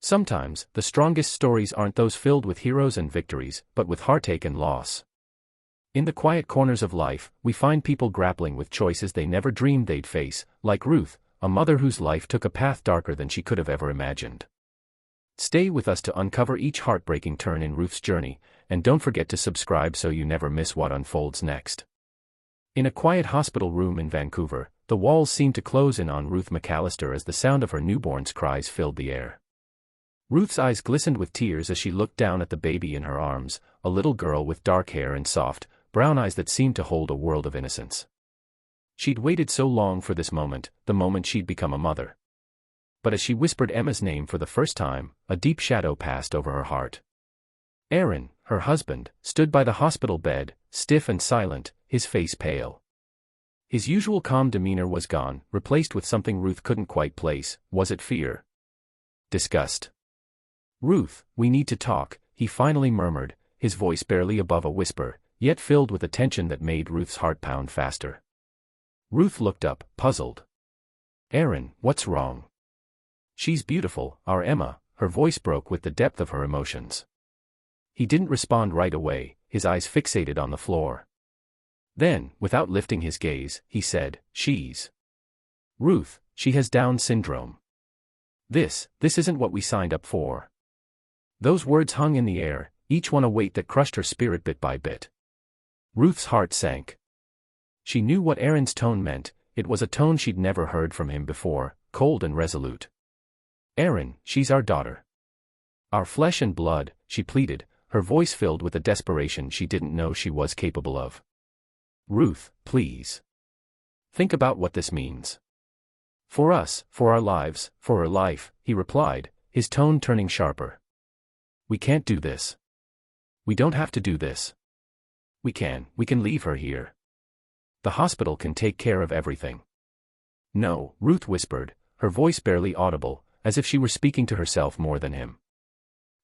Sometimes, the strongest stories aren't those filled with heroes and victories, but with heartache and loss. In the quiet corners of life, we find people grappling with choices they never dreamed they'd face, like Ruth, a mother whose life took a path darker than she could have ever imagined. Stay with us to uncover each heartbreaking turn in Ruth's journey, and don't forget to subscribe so you never miss what unfolds next. In a quiet hospital room in Vancouver, the walls seemed to close in on Ruth McAllister as the sound of her newborn's cries filled the air. Ruth's eyes glistened with tears as she looked down at the baby in her arms, a little girl with dark hair and soft, brown eyes that seemed to hold a world of innocence. She'd waited so long for this moment, the moment she'd become a mother. But as she whispered Emma's name for the first time, a deep shadow passed over her heart. Aaron, her husband, stood by the hospital bed, stiff and silent, his face pale. His usual calm demeanor was gone, replaced with something Ruth couldn't quite place. Was it fear? Disgust? "Ruth, we need to talk," he finally murmured, his voice barely above a whisper, yet filled with a tension that made Ruth's heart pound faster. Ruth looked up, puzzled. "Aaron, what's wrong?" "She's beautiful, our Emma," her voice broke with the depth of her emotions. He didn't respond right away, his eyes fixated on the floor. Then, without lifting his gaze, he said, "She's Ruth, she has Down syndrome. This isn't what we signed up for." Those words hung in the air, each one a weight that crushed her spirit bit by bit. Ruth's heart sank. She knew what Aaron's tone meant. It was a tone she'd never heard from him before, cold and resolute. "Aaron, she's our daughter. Our flesh and blood," she pleaded, her voice filled with a desperation she didn't know she was capable of. "Ruth, please. Think about what this means. For us, for our lives, for her life," he replied, his tone turning sharper. "We can't do this. We don't have to do this. We can leave her here. The hospital can take care of everything." "No," Ruth whispered, her voice barely audible, as if she were speaking to herself more than him.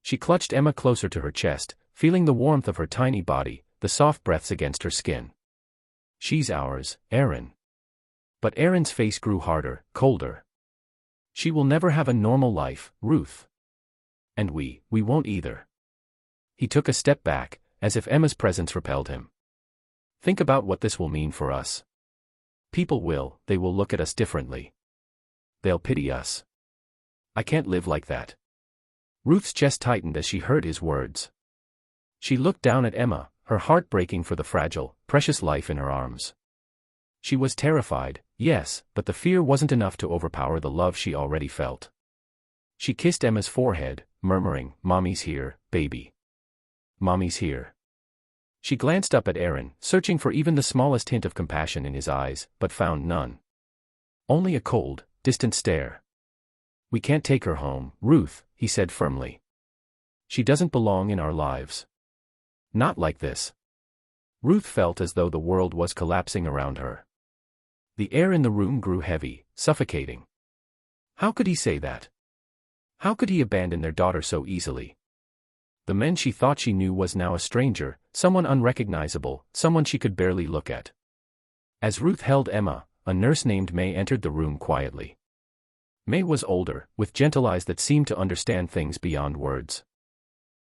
She clutched Emma closer to her chest, feeling the warmth of her tiny body, the soft breaths against her skin. "She's ours, Aaron." But Aaron's face grew harder, colder. "She will never have a normal life, Ruth. And we won't either." He took a step back, as if Emma's presence repelled him. "Think about what this will mean for us. They will look at us differently. They'll pity us. I can't live like that." Ruth's chest tightened as she heard his words. She looked down at Emma, her heart breaking for the fragile, precious life in her arms. She was terrified, yes, but the fear wasn't enough to overpower the love she already felt. She kissed Emma's forehead, murmuring, "Mommy's here, baby. Mommy's here." She glanced up at Aaron, searching for even the smallest hint of compassion in his eyes, but found none. Only a cold, distant stare. "We can't take her home, Ruth," he said firmly. "She doesn't belong in our lives. Not like this." Ruth felt as though the world was collapsing around her. The air in the room grew heavy, suffocating. How could he say that? How could he abandon their daughter so easily? The man she thought she knew was now a stranger, someone unrecognizable, someone she could barely look at. As Ruth held Emma, a nurse named May entered the room quietly. May was older, with gentle eyes that seemed to understand things beyond words.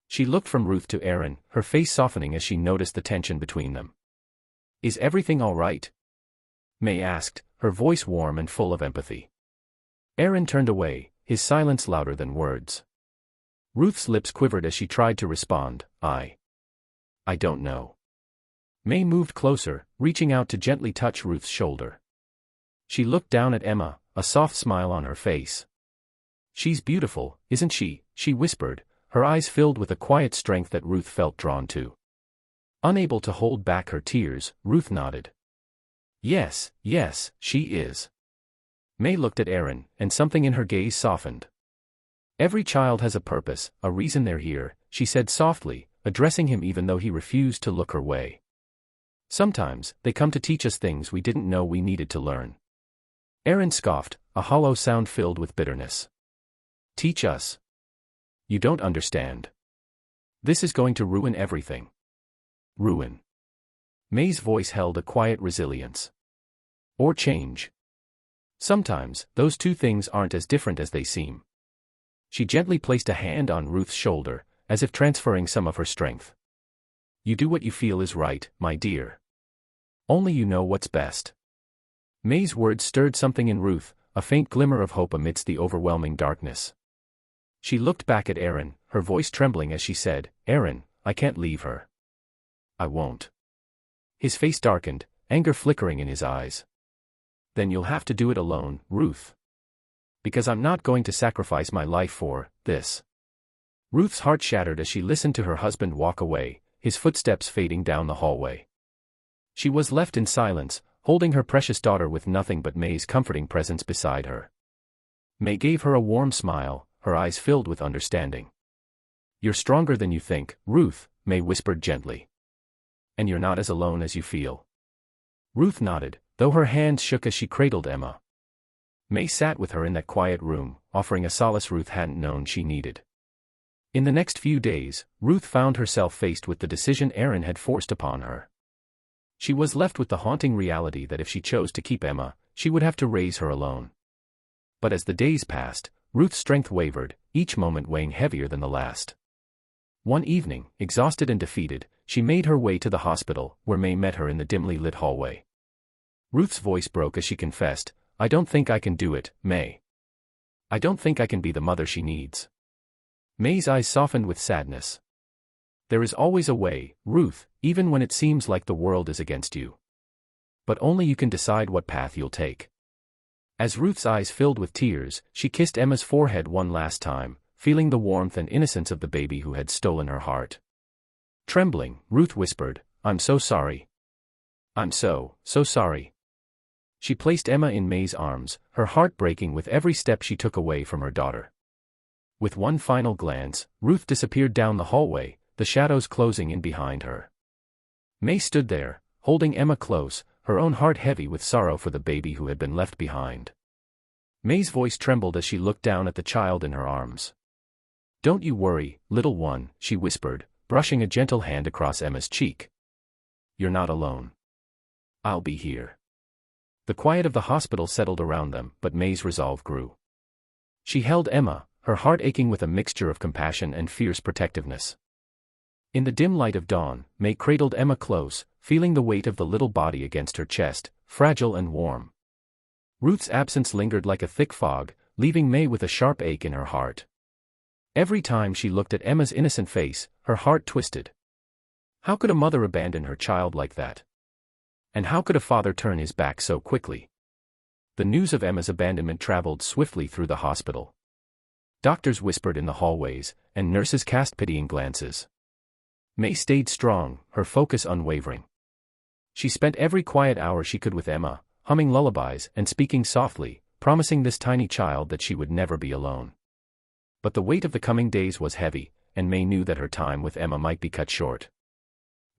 She looked from Ruth to Aaron, her face softening as she noticed the tension between them. "Is everything all right?" May asked, her voice warm and full of empathy. Aaron turned away, his silence louder than words. Ruth's lips quivered as she tried to respond, I don't know." May moved closer, reaching out to gently touch Ruth's shoulder. She looked down at Emma, a soft smile on her face. "She's beautiful, isn't she?" she whispered, her eyes filled with a quiet strength that Ruth felt drawn to. Unable to hold back her tears, Ruth nodded. Yes, she is." May looked at Aaron, and something in her gaze softened. "Every child has a purpose, a reason they're here," she said softly, addressing him even though he refused to look her way. "Sometimes, they come to teach us things we didn't know we needed to learn." Aaron scoffed, a hollow sound filled with bitterness. "Teach us? You don't understand. This is going to ruin everything." "Ruin?" May's voice held a quiet resilience. "Or change. Sometimes, those two things aren't as different as they seem." She gently placed a hand on Ruth's shoulder, as if transferring some of her strength. You do what you feel is right, my dear. Only you know what's best. May's words stirred something in Ruth, a faint glimmer of hope amidst the overwhelming darkness. She looked back at Aaron, her voice trembling as she said, Aaron, I can't leave her. I won't. His face darkened, anger flickering in his eyes. Then you'll have to do it alone, Ruth. Because I'm not going to sacrifice my life for this. Ruth's heart shattered as she listened to her husband walk away, his footsteps fading down the hallway. She was left in silence, holding her precious daughter with nothing but May's comforting presence beside her. May gave her a warm smile, her eyes filled with understanding. You're stronger than you think, Ruth, May whispered gently. And you're not as alone as you feel. Ruth nodded, though her hands shook as she cradled Emma. May sat with her in that quiet room, offering a solace Ruth hadn't known she needed. In the next few days, Ruth found herself faced with the decision Aaron had forced upon her. She was left with the haunting reality that if she chose to keep Emma, she would have to raise her alone. But as the days passed, Ruth's strength wavered, each moment weighing heavier than the last. One evening, exhausted and defeated, she made her way to the hospital, where May met her in the dimly lit hallway. Ruth's voice broke as she confessed, I don't think I can do it, May. I don't think I can be the mother she needs. May's eyes softened with sadness. There is always a way, Ruth, even when it seems like the world is against you. But only you can decide what path you'll take. As Ruth's eyes filled with tears, she kissed Emma's forehead one last time, feeling the warmth and innocence of the baby who had stolen her heart. Trembling, Ruth whispered, I'm so sorry. I'm so sorry. She placed Emma in May's arms, her heart breaking with every step she took away from her daughter. With one final glance, Ruth disappeared down the hallway, the shadows closing in behind her. May stood there, holding Emma close, her own heart heavy with sorrow for the baby who had been left behind. May's voice trembled as she looked down at the child in her arms. Don't you worry, little one, she whispered, brushing a gentle hand across Emma's cheek. You're not alone. I'll be here. The quiet of the hospital settled around them, but May's resolve grew. She held Emma, her heart aching with a mixture of compassion and fierce protectiveness. In the dim light of dawn, May cradled Emma close, feeling the weight of the little body against her chest, fragile and warm. Ruth's absence lingered like a thick fog, leaving May with a sharp ache in her heart. Every time she looked at Emma's innocent face, her heart twisted. How could a mother abandon her child like that? And how could a father turn his back so quickly? The news of Emma's abandonment traveled swiftly through the hospital. Doctors whispered in the hallways, and nurses cast pitying glances. May stayed strong, her focus unwavering. She spent every quiet hour she could with Emma, humming lullabies and speaking softly, promising this tiny child that she would never be alone. But the weight of the coming days was heavy, and May knew that her time with Emma might be cut short.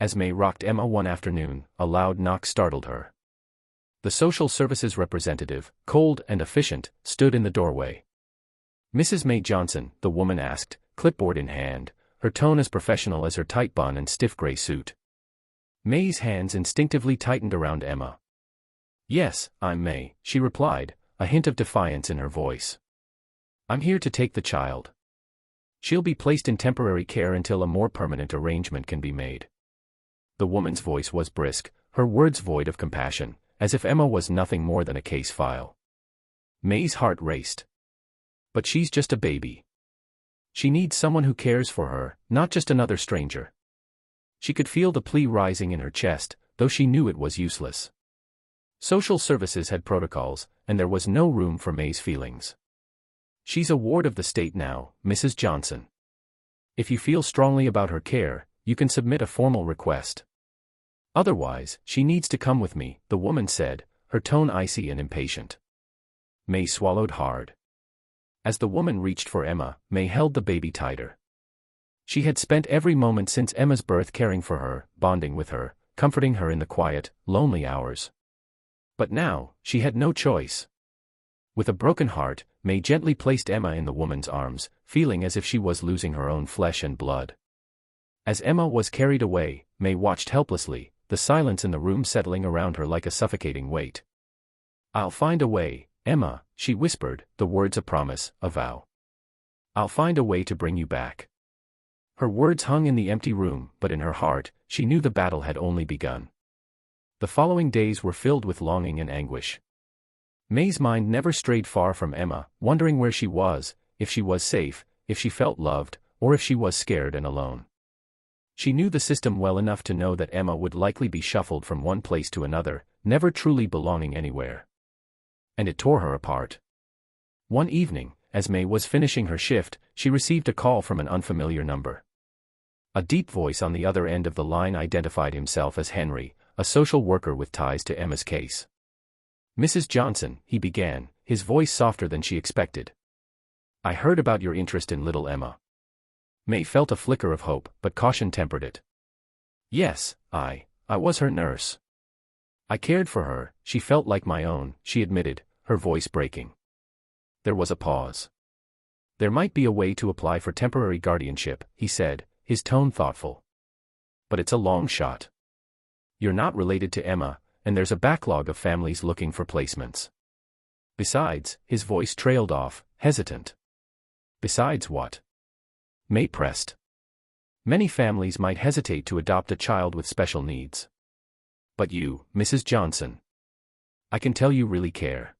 As May rocked Emma one afternoon, a loud knock startled her. The social services representative, cold and efficient, stood in the doorway. Mrs. May Johnson, the woman asked, clipboard in hand, her tone as professional as her tight bun and stiff gray suit. May's hands instinctively tightened around Emma. Yes, I'm May, she replied, a hint of defiance in her voice. I'm here to take the child. She'll be placed in temporary care until a more permanent arrangement can be made. The woman's voice was brisk, her words void of compassion, as if Emma was nothing more than a case file. May's heart raced. But she's just a baby. She needs someone who cares for her, not just another stranger. She could feel the plea rising in her chest, though she knew it was useless. Social services had protocols, and there was no room for May's feelings. She's a ward of the state now, Mrs. Johnson. If you feel strongly about her care, you can submit a formal request. Otherwise, she needs to come with me, the woman said, her tone icy and impatient. May swallowed hard. As the woman reached for Emma, May held the baby tighter. She had spent every moment since Emma's birth caring for her, bonding with her, comforting her in the quiet, lonely hours. But now, she had no choice. With a broken heart, May gently placed Emma in the woman's arms, feeling as if she was losing her own flesh and blood. As Emma was carried away, May watched helplessly, the silence in the room settling around her like a suffocating weight. I'll find a way, Emma, she whispered, the words a promise, a vow. I'll find a way to bring you back. Her words hung in the empty room, but in her heart, she knew the battle had only begun. The following days were filled with longing and anguish. May's mind never strayed far from Emma, wondering where she was, if she was safe, if she felt loved, or if she was scared and alone. She knew the system well enough to know that Emma would likely be shuffled from one place to another, never truly belonging anywhere. And it tore her apart. One evening, as May was finishing her shift, she received a call from an unfamiliar number. A deep voice on the other end of the line identified himself as Henry, a social worker with ties to Emma's case. "Mrs. Johnson," he began, his voice softer than she expected. "I heard about your interest in little Emma." May felt a flicker of hope, but caution tempered it. "Yes, I was her nurse. I cared for her, she felt like my own," she admitted, her voice breaking. There was a pause. "There might be a way to apply for temporary guardianship," he said, his tone thoughtful. "But it's a long shot. You're not related to Emma, and there's a backlog of families looking for placements. Besides," his voice trailed off, hesitant. "Besides what?" May pressed. "Many families might hesitate to adopt a child with special needs. But you, Mrs. Johnson. I can tell you really care."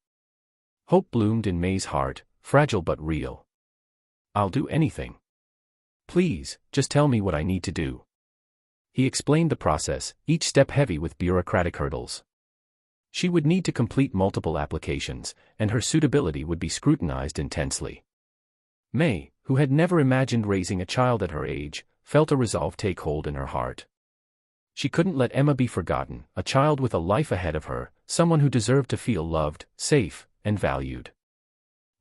Hope bloomed in May's heart, fragile but real. "I'll do anything. Please, just tell me what I need to do." He explained the process, each step heavy with bureaucratic hurdles. She would need to complete multiple applications, and her suitability would be scrutinized intensely. May, who had never imagined raising a child at her age, felt a resolve take hold in her heart. She couldn't let Emma be forgotten, a child with a life ahead of her, someone who deserved to feel loved, safe, and valued.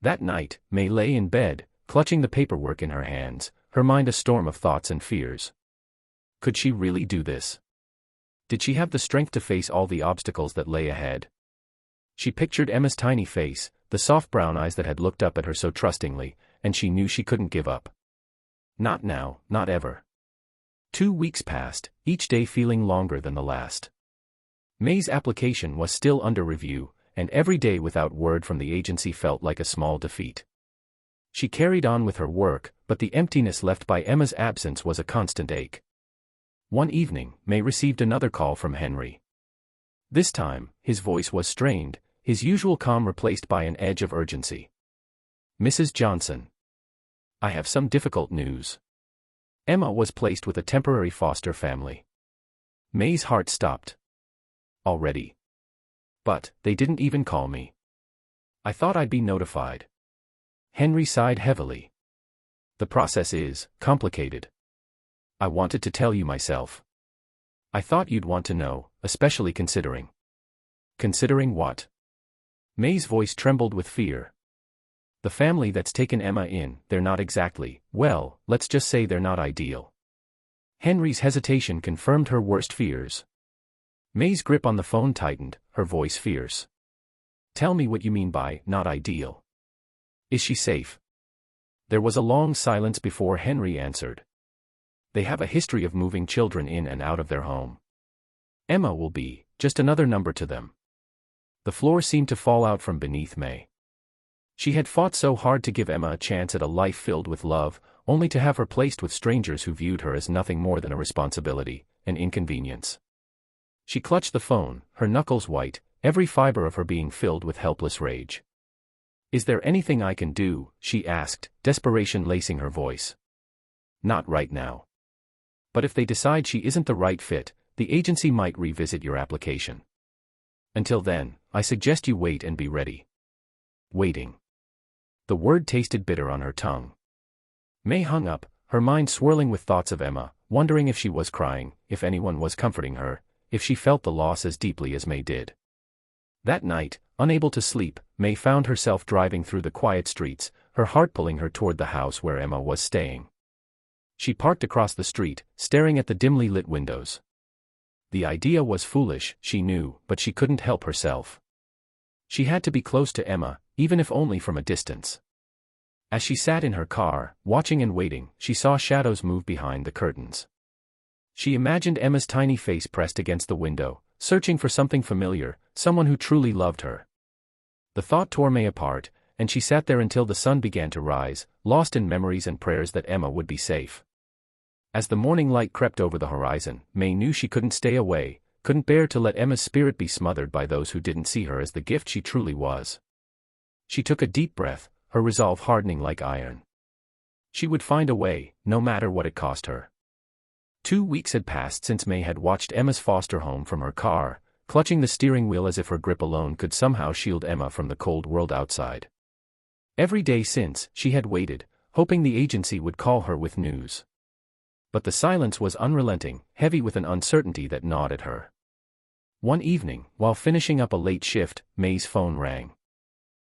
That night, May lay in bed, clutching the paperwork in her hands, her mind a storm of thoughts and fears. Could she really do this? Did she have the strength to face all the obstacles that lay ahead? She pictured Emma's tiny face, the soft brown eyes that had looked up at her so trustingly, and she knew she couldn't give up. Not now, not ever. 2 weeks passed, each day feeling longer than the last. May's application was still under review, and every day without word from the agency felt like a small defeat. She carried on with her work, but the emptiness left by Emma's absence was a constant ache. One evening, May received another call from Henry. This time, his voice was strained, his usual calm replaced by an edge of urgency. "Mrs. Johnson. I have some difficult news. Emma was placed with a temporary foster family." May's heart stopped. "Already? But they didn't even call me. I thought I'd be notified." Henry sighed heavily. "The process is complicated. I wanted to tell you myself. I thought you'd want to know, especially considering." "Considering what?" May's voice trembled with fear. "The family that's taken Emma in, they're not exactly, well, let's just say they're not ideal." Henry's hesitation confirmed her worst fears. May's grip on the phone tightened, her voice fierce. "Tell me what you mean by not ideal. Is she safe?" There was a long silence before Henry answered. "They have a history of moving children in and out of their home. Emma will be just another number to them." The floor seemed to fall out from beneath May. She had fought so hard to give Emma a chance at a life filled with love, only to have her placed with strangers who viewed her as nothing more than a responsibility, an inconvenience. She clutched the phone, her knuckles white, every fiber of her being filled with helpless rage. "Is there anything I can do?" she asked, desperation lacing her voice. "Not right now. But if they decide she isn't the right fit, the agency might revisit your application. Until then, I suggest you wait and be ready." Waiting. The word tasted bitter on her tongue. May hung up, her mind swirling with thoughts of Emma, wondering if she was crying, if anyone was comforting her, if she felt the loss as deeply as May did. That night, unable to sleep, May found herself driving through the quiet streets, her heart pulling her toward the house where Emma was staying. She parked across the street, staring at the dimly lit windows. The idea was foolish, she knew, but she couldn't help herself. She had to be close to Emma, even if only from a distance. As she sat in her car, watching and waiting, she saw shadows move behind the curtains. She imagined Emma's tiny face pressed against the window, searching for something familiar, someone who truly loved her. The thought tore May apart, and she sat there until the sun began to rise, lost in memories and prayers that Emma would be safe. As the morning light crept over the horizon, May knew she couldn't stay away, couldn't bear to let Emma's spirit be smothered by those who didn't see her as the gift she truly was. She took a deep breath, her resolve hardening like iron. She would find a way, no matter what it cost her. 2 weeks had passed since May had watched Emma's foster home from her car, clutching the steering wheel as if her grip alone could somehow shield Emma from the cold world outside. Every day since, she had waited, hoping the agency would call her with news. But the silence was unrelenting, heavy with an uncertainty that gnawed at her. One evening, while finishing up a late shift, May's phone rang.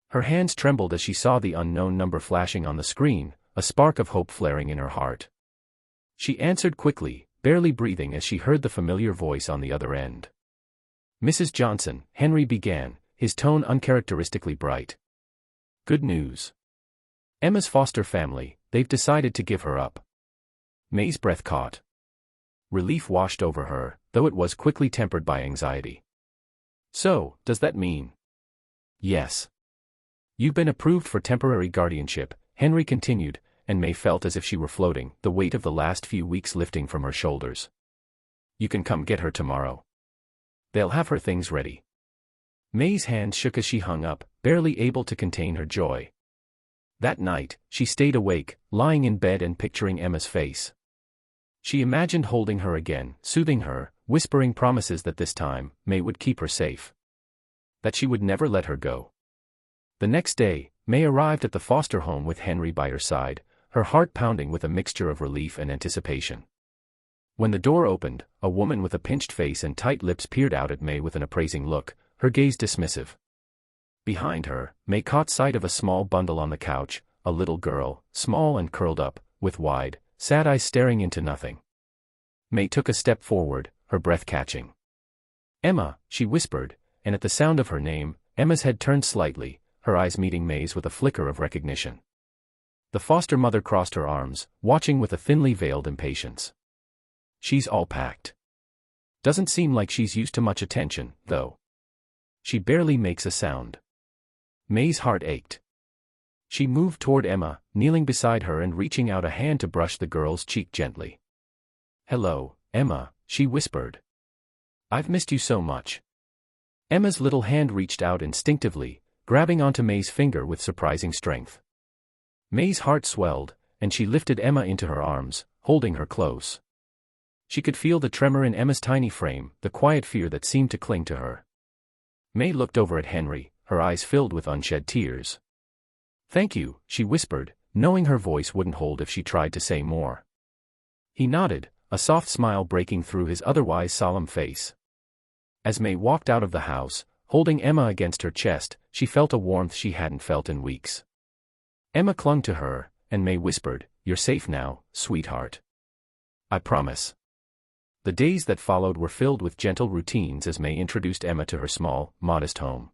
Her hands trembled as she saw the unknown number flashing on the screen, a spark of hope flaring in her heart. She answered quickly, barely breathing as she heard the familiar voice on the other end. "Mrs. Johnson," Henry began, his tone uncharacteristically bright. "Good news. Emma's foster family, they've decided to give her up." May's breath caught. Relief washed over her, though it was quickly tempered by anxiety. "So, does that mean?" "Yes. You've been approved for temporary guardianship," Henry continued, and May felt as if she were floating, the weight of the last few weeks lifting from her shoulders. "You can come get her tomorrow. They'll have her things ready." May's hands shook as she hung up, barely able to contain her joy. That night, she stayed awake, lying in bed and picturing Emma's face. She imagined holding her again, soothing her, whispering promises that this time, May would keep her safe. That she would never let her go. The next day, May arrived at the foster home with Henry by her side, her heart pounding with a mixture of relief and anticipation. When the door opened, a woman with a pinched face and tight lips peered out at May with an appraising look, her gaze dismissive. Behind her, May caught sight of a small bundle on the couch, a little girl, small and curled up, with wide, sad eyes staring into nothing. May took a step forward, her breath catching. "Emma," she whispered, and at the sound of her name, Emma's head turned slightly, her eyes meeting May's with a flicker of recognition. The foster mother crossed her arms, watching with a thinly veiled impatience. "She's all packed. Doesn't seem like she's used to much attention, though. She barely makes a sound." May's heart ached. She moved toward Emma, kneeling beside her and reaching out a hand to brush the girl's cheek gently. "Hello, Emma," she whispered. "I've missed you so much." Emma's little hand reached out instinctively, grabbing onto May's finger with surprising strength. May's heart swelled, and she lifted Emma into her arms, holding her close. She could feel the tremor in Emma's tiny frame, the quiet fear that seemed to cling to her. May looked over at Henry, her eyes filled with unshed tears. "Thank you," she whispered, knowing her voice wouldn't hold if she tried to say more. He nodded, a soft smile breaking through his otherwise solemn face. As May walked out of the house, holding Emma against her chest, she felt a warmth she hadn't felt in weeks. Emma clung to her, and May whispered, "You're safe now, sweetheart. I promise." The days that followed were filled with gentle routines as May introduced Emma to her small, modest home.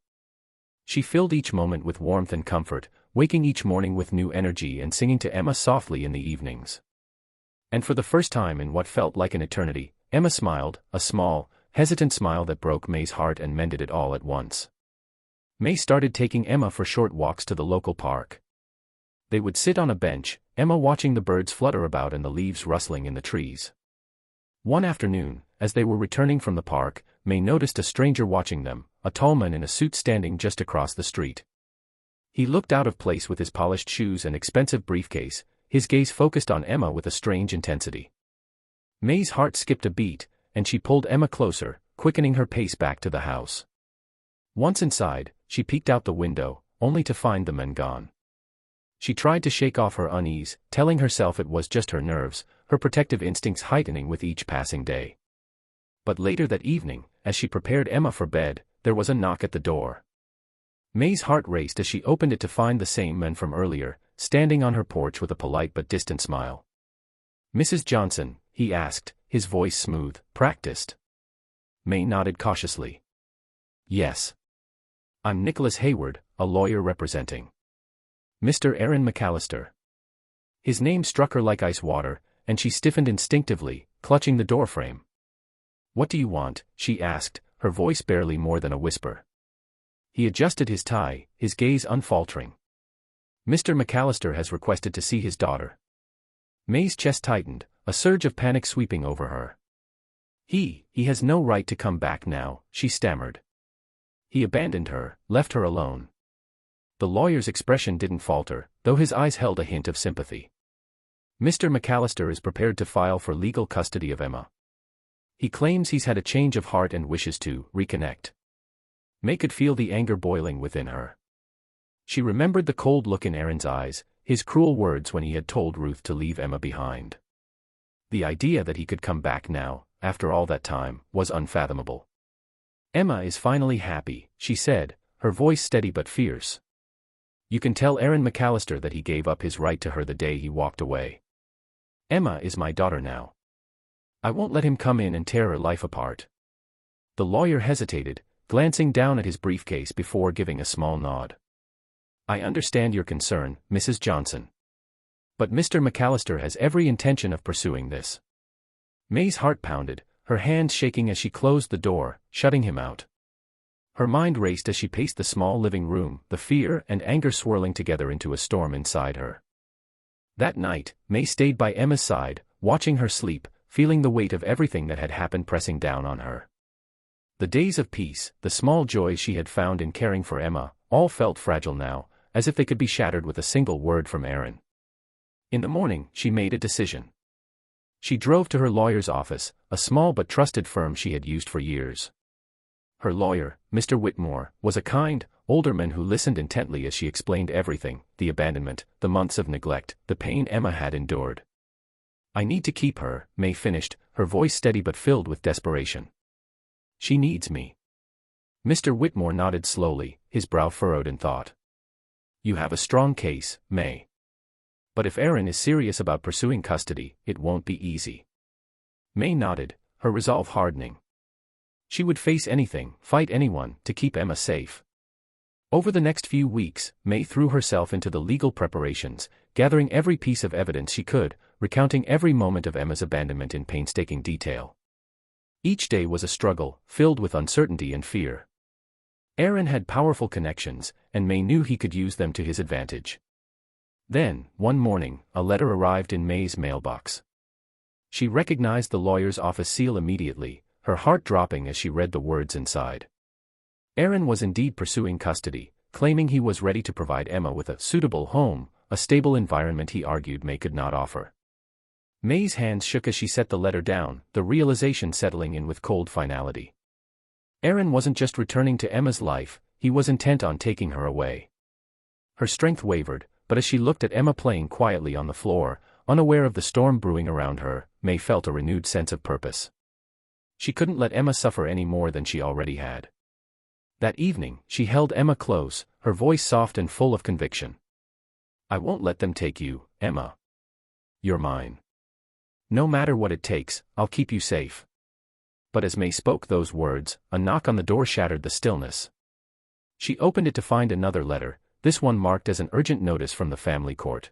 She filled each moment with warmth and comfort, waking each morning with new energy and singing to Emma softly in the evenings. And for the first time in what felt like an eternity, Emma smiled, a small, hesitant smile that broke May's heart and mended it all at once. May started taking Emma for short walks to the local park. They would sit on a bench, Emma watching the birds flutter about and the leaves rustling in the trees. One afternoon, as they were returning from the park, May noticed a stranger watching them, a tall man in a suit standing just across the street. He looked out of place with his polished shoes and expensive briefcase, his gaze focused on Emma with a strange intensity. May's heart skipped a beat, and she pulled Emma closer, quickening her pace back to the house. Once inside, she peeked out the window, only to find the man gone. She tried to shake off her unease, telling herself it was just her nerves, her protective instincts heightening with each passing day. But later that evening, as she prepared Emma for bed, there was a knock at the door. May's heart raced as she opened it to find the same man from earlier, standing on her porch with a polite but distant smile. "Mrs. Johnson?" he asked, his voice smooth, practiced. May nodded cautiously. "Yes. I'm Nicholas Hayward, a lawyer representing Mr. Aaron McAllister." His name struck her like ice water, and she stiffened instinctively, clutching the doorframe. "What do you want?" she asked, her voice barely more than a whisper. He adjusted his tie, his gaze unfaltering. Mr. McAllister has requested to see his daughter. May's chest tightened, a surge of panic sweeping over her. He has no right to come back now, she stammered. He abandoned her, left her alone. The lawyer's expression didn't falter, though his eyes held a hint of sympathy. Mr. McAllister is prepared to file for legal custody of Emma. He claims he's had a change of heart and wishes to reconnect. May could feel the anger boiling within her. She remembered the cold look in Aaron's eyes, his cruel words when he had told Ruth to leave Emma behind. The idea that he could come back now, after all that time, was unfathomable. Emma is finally happy, she said, her voice steady but fierce. You can tell Aaron McAllister that he gave up his right to her the day he walked away. Emma is my daughter now. I won't let him come in and tear her life apart. The lawyer hesitated, glancing down at his briefcase before giving a small nod. I understand your concern, Mrs. Johnson. But Mr. McAllister has every intention of pursuing this. May's heart pounded, her hands shaking as she closed the door, shutting him out. Her mind raced as she paced the small living room, the fear and anger swirling together into a storm inside her. That night, May stayed by Emma's side, watching her sleep, feeling the weight of everything that had happened pressing down on her. The days of peace, the small joys she had found in caring for Emma, all felt fragile now, as if they could be shattered with a single word from Aaron. In the morning, she made a decision. She drove to her lawyer's office, a small but trusted firm she had used for years. Her lawyer, Mr. Whitmore, was a kind, older man who listened intently as she explained everything, the abandonment, the months of neglect, the pain Emma had endured. I need to keep her, May finished, her voice steady but filled with desperation. She needs me. Mr. Whitmore nodded slowly, his brow furrowed in thought. You have a strong case, May. But if Aaron is serious about pursuing custody, it won't be easy. May nodded, her resolve hardening. She would face anything, fight anyone, to keep Emma safe. Over the next few weeks, May threw herself into the legal preparations, gathering every piece of evidence she could, recounting every moment of Emma's abandonment in painstaking detail. Each day was a struggle, filled with uncertainty and fear. Aaron had powerful connections, and May knew he could use them to his advantage. Then, one morning, a letter arrived in May's mailbox. She recognized the lawyer's office seal immediately, her heart dropping as she read the words inside. Aaron was indeed pursuing custody, claiming he was ready to provide Emma with a suitable home, a stable environment he argued May could not offer. May's hands shook as she set the letter down, the realization settling in with cold finality. Aaron wasn't just returning to Emma's life, he was intent on taking her away. Her strength wavered, but as she looked at Emma playing quietly on the floor, unaware of the storm brewing around her, May felt a renewed sense of purpose. She couldn't let Emma suffer any more than she already had. That evening, she held Emma close, her voice soft and full of conviction. I won't let them take you, Emma. You're mine. No matter what it takes, I'll keep you safe. But as May spoke those words, a knock on the door shattered the stillness. She opened it to find another letter, this one marked as an urgent notice from the family court.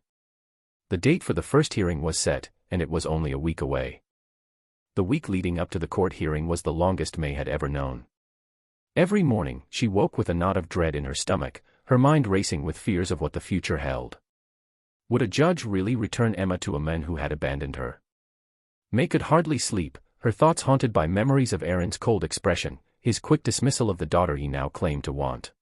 The date for the first hearing was set, and it was only a week away. The week leading up to the court hearing was the longest May had ever known. Every morning, she woke with a knot of dread in her stomach, her mind racing with fears of what the future held. Would a judge really return Emma to a man who had abandoned her? May could hardly sleep, her thoughts haunted by memories of Aaron's cold expression, his quick dismissal of the daughter he now claimed to want.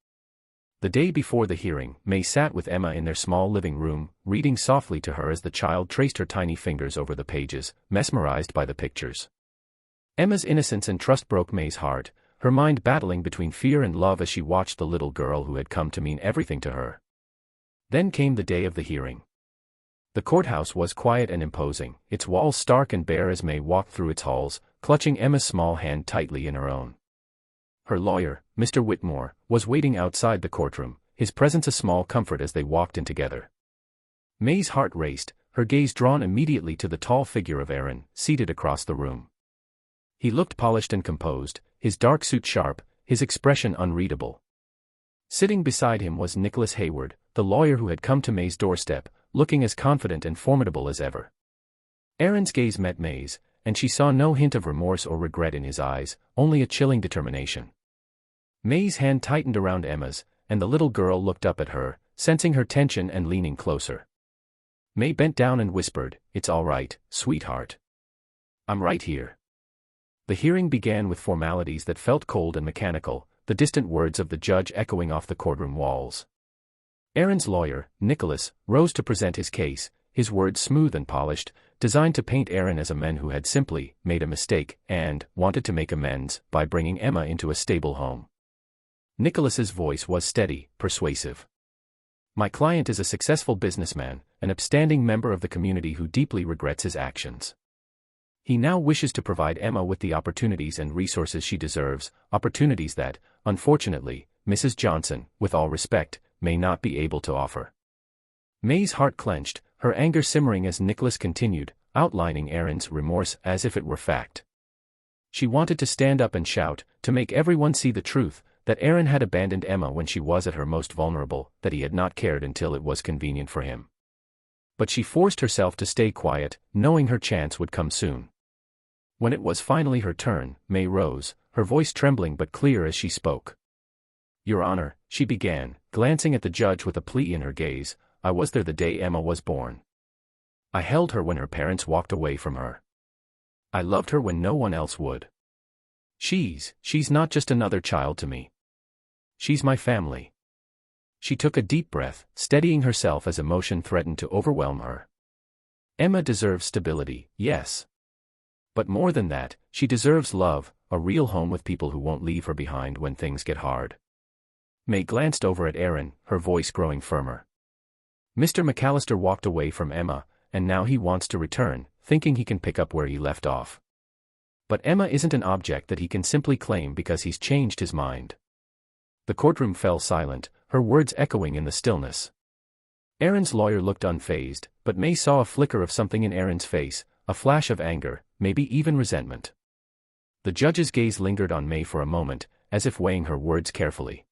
The day before the hearing, May sat with Emma in their small living room, reading softly to her as the child traced her tiny fingers over the pages, mesmerized by the pictures. Emma's innocence and trust broke May's heart, her mind battling between fear and love as she watched the little girl who had come to mean everything to her. Then came the day of the hearing. The courthouse was quiet and imposing, its walls stark and bare as May walked through its halls, clutching Emma's small hand tightly in her own. Her lawyer, Mr. Whitmore, was waiting outside the courtroom, his presence a small comfort as they walked in together. May's heart raced, her gaze drawn immediately to the tall figure of Aaron, seated across the room. He looked polished and composed, his dark suit sharp, his expression unreadable. Sitting beside him was Nicholas Hayward, the lawyer who had come to May's doorstep, looking as confident and formidable as ever. Aaron's gaze met May's, and she saw no hint of remorse or regret in his eyes, only a chilling determination. May's hand tightened around Emma's, and the little girl looked up at her, sensing her tension and leaning closer. May bent down and whispered, "It's all right, sweetheart. I'm right here." The hearing began with formalities that felt cold and mechanical, the distant words of the judge echoing off the courtroom walls. Aaron's lawyer, Nicholas, rose to present his case, his words smooth and polished, designed to paint Aaron as a man who had simply made a mistake and wanted to make amends by bringing Emma into a stable home. Nicholas's voice was steady, persuasive. "My client is a successful businessman, an upstanding member of the community who deeply regrets his actions. He now wishes to provide Emma with the opportunities and resources she deserves, opportunities that, unfortunately, Mrs. Johnson, with all respect, may not be able to offer." May's heart clenched, her anger simmering as Nicholas continued, outlining Aaron's remorse as if it were fact. She wanted to stand up and shout, to make everyone see the truth, that Aaron had abandoned Emma when she was at her most vulnerable, that he had not cared until it was convenient for him. But she forced herself to stay quiet, knowing her chance would come soon. When it was finally her turn, May rose, her voice trembling but clear as she spoke. "Your Honor," she began, glancing at the judge with a plea in her gaze, "I was there the day Emma was born. I held her when her parents walked away from her. I loved her when no one else would. She's not just another child to me. She's my family." She took a deep breath, steadying herself as emotion threatened to overwhelm her. "Emma deserves stability, yes. But more than that, she deserves love, a real home with people who won't leave her behind when things get hard." May glanced over at Aaron, her voice growing firmer. "Mr. McAllister walked away from Emma, and now he wants to return, thinking he can pick up where he left off. But Emma isn't an object that he can simply claim because he's changed his mind." The courtroom fell silent, her words echoing in the stillness. Aaron's lawyer looked unfazed, but May saw a flicker of something in Aaron's face, a flash of anger, maybe even resentment. The judge's gaze lingered on May for a moment, as if weighing her words carefully.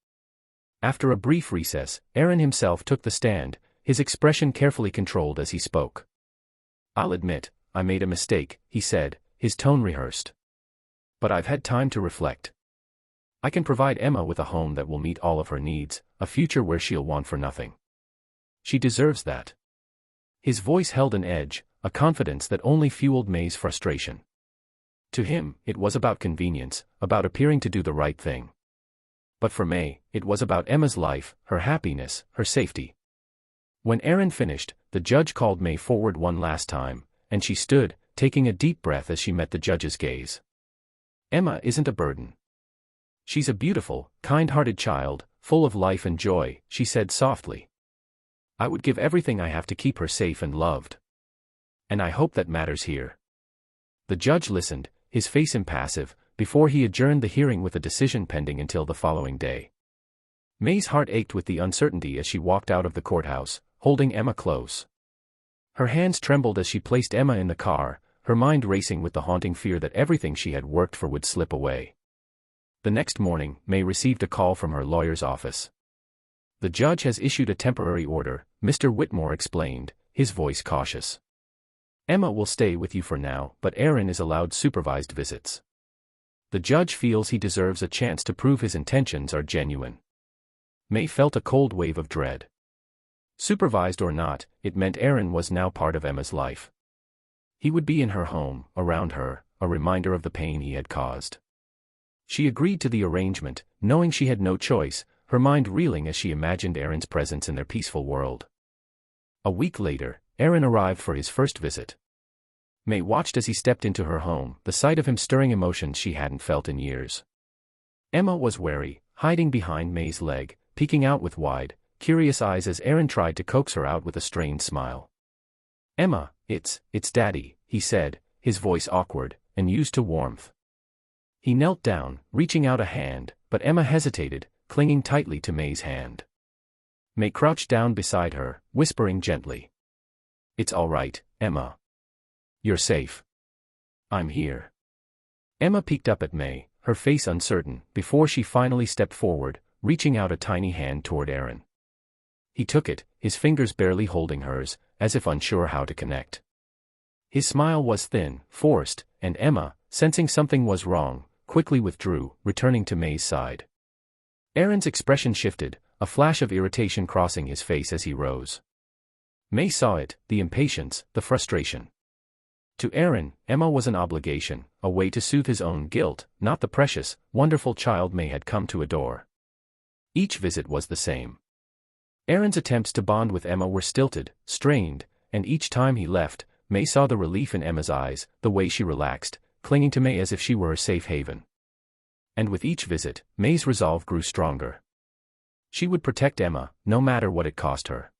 After a brief recess, Aaron himself took the stand, his expression carefully controlled as he spoke. "I'll admit, I made a mistake," he said, his tone rehearsed. "But I've had time to reflect. I can provide Emma with a home that will meet all of her needs, a future where she'll want for nothing. She deserves that." His voice held an edge, a confidence that only fueled May's frustration. To him, it was about convenience, about appearing to do the right thing. But for May, it was about Emma's life, her happiness, her safety. When Aaron finished, the judge called May forward one last time, and she stood, taking a deep breath as she met the judge's gaze. "Emma isn't a burden. She's a beautiful, kind-hearted child, full of life and joy," she said softly. "I would give everything I have to keep her safe and loved. And I hope that matters here." The judge listened, his face impassive, before he adjourned the hearing with a decision pending until the following day. May's heart ached with the uncertainty as she walked out of the courthouse, holding Emma close. Her hands trembled as she placed Emma in the car, her mind racing with the haunting fear that everything she had worked for would slip away. The next morning, May received a call from her lawyer's office. "The judge has issued a temporary order," Mr. Whitmore explained, his voice cautious. "Emma will stay with you for now, but Aaron is allowed supervised visits. The judge feels he deserves a chance to prove his intentions are genuine." May felt a cold wave of dread. Supervised or not, it meant Aaron was now part of Emma's life. He would be in her home, around her, a reminder of the pain he had caused. She agreed to the arrangement, knowing she had no choice, her mind reeling as she imagined Aaron's presence in their peaceful world. A week later, Aaron arrived for his first visit. May watched as he stepped into her home, the sight of him stirring emotions she hadn't felt in years. Emma was wary, hiding behind May's leg, peeking out with wide, curious eyes as Aaron tried to coax her out with a strained smile. "Emma, it's Daddy," he said, his voice awkward, and used to warmth. He knelt down, reaching out a hand, but Emma hesitated, clinging tightly to May's hand. May crouched down beside her, whispering gently. "It's all right, Emma. You're safe. I'm here." Emma peeked up at May, her face uncertain, before she finally stepped forward, reaching out a tiny hand toward Aaron. He took it, his fingers barely holding hers, as if unsure how to connect. His smile was thin, forced, and Emma, sensing something was wrong, quickly withdrew, returning to May's side. Aaron's expression shifted, a flash of irritation crossing his face as he rose. May saw it, the impatience, the frustration. To Aaron, Emma was an obligation, a way to soothe his own guilt, not the precious, wonderful child May had come to adore. Each visit was the same. Aaron's attempts to bond with Emma were stilted, strained, and each time he left, May saw the relief in Emma's eyes, the way she relaxed, clinging to May as if she were a safe haven. And with each visit, May's resolve grew stronger. She would protect Emma, no matter what it cost her.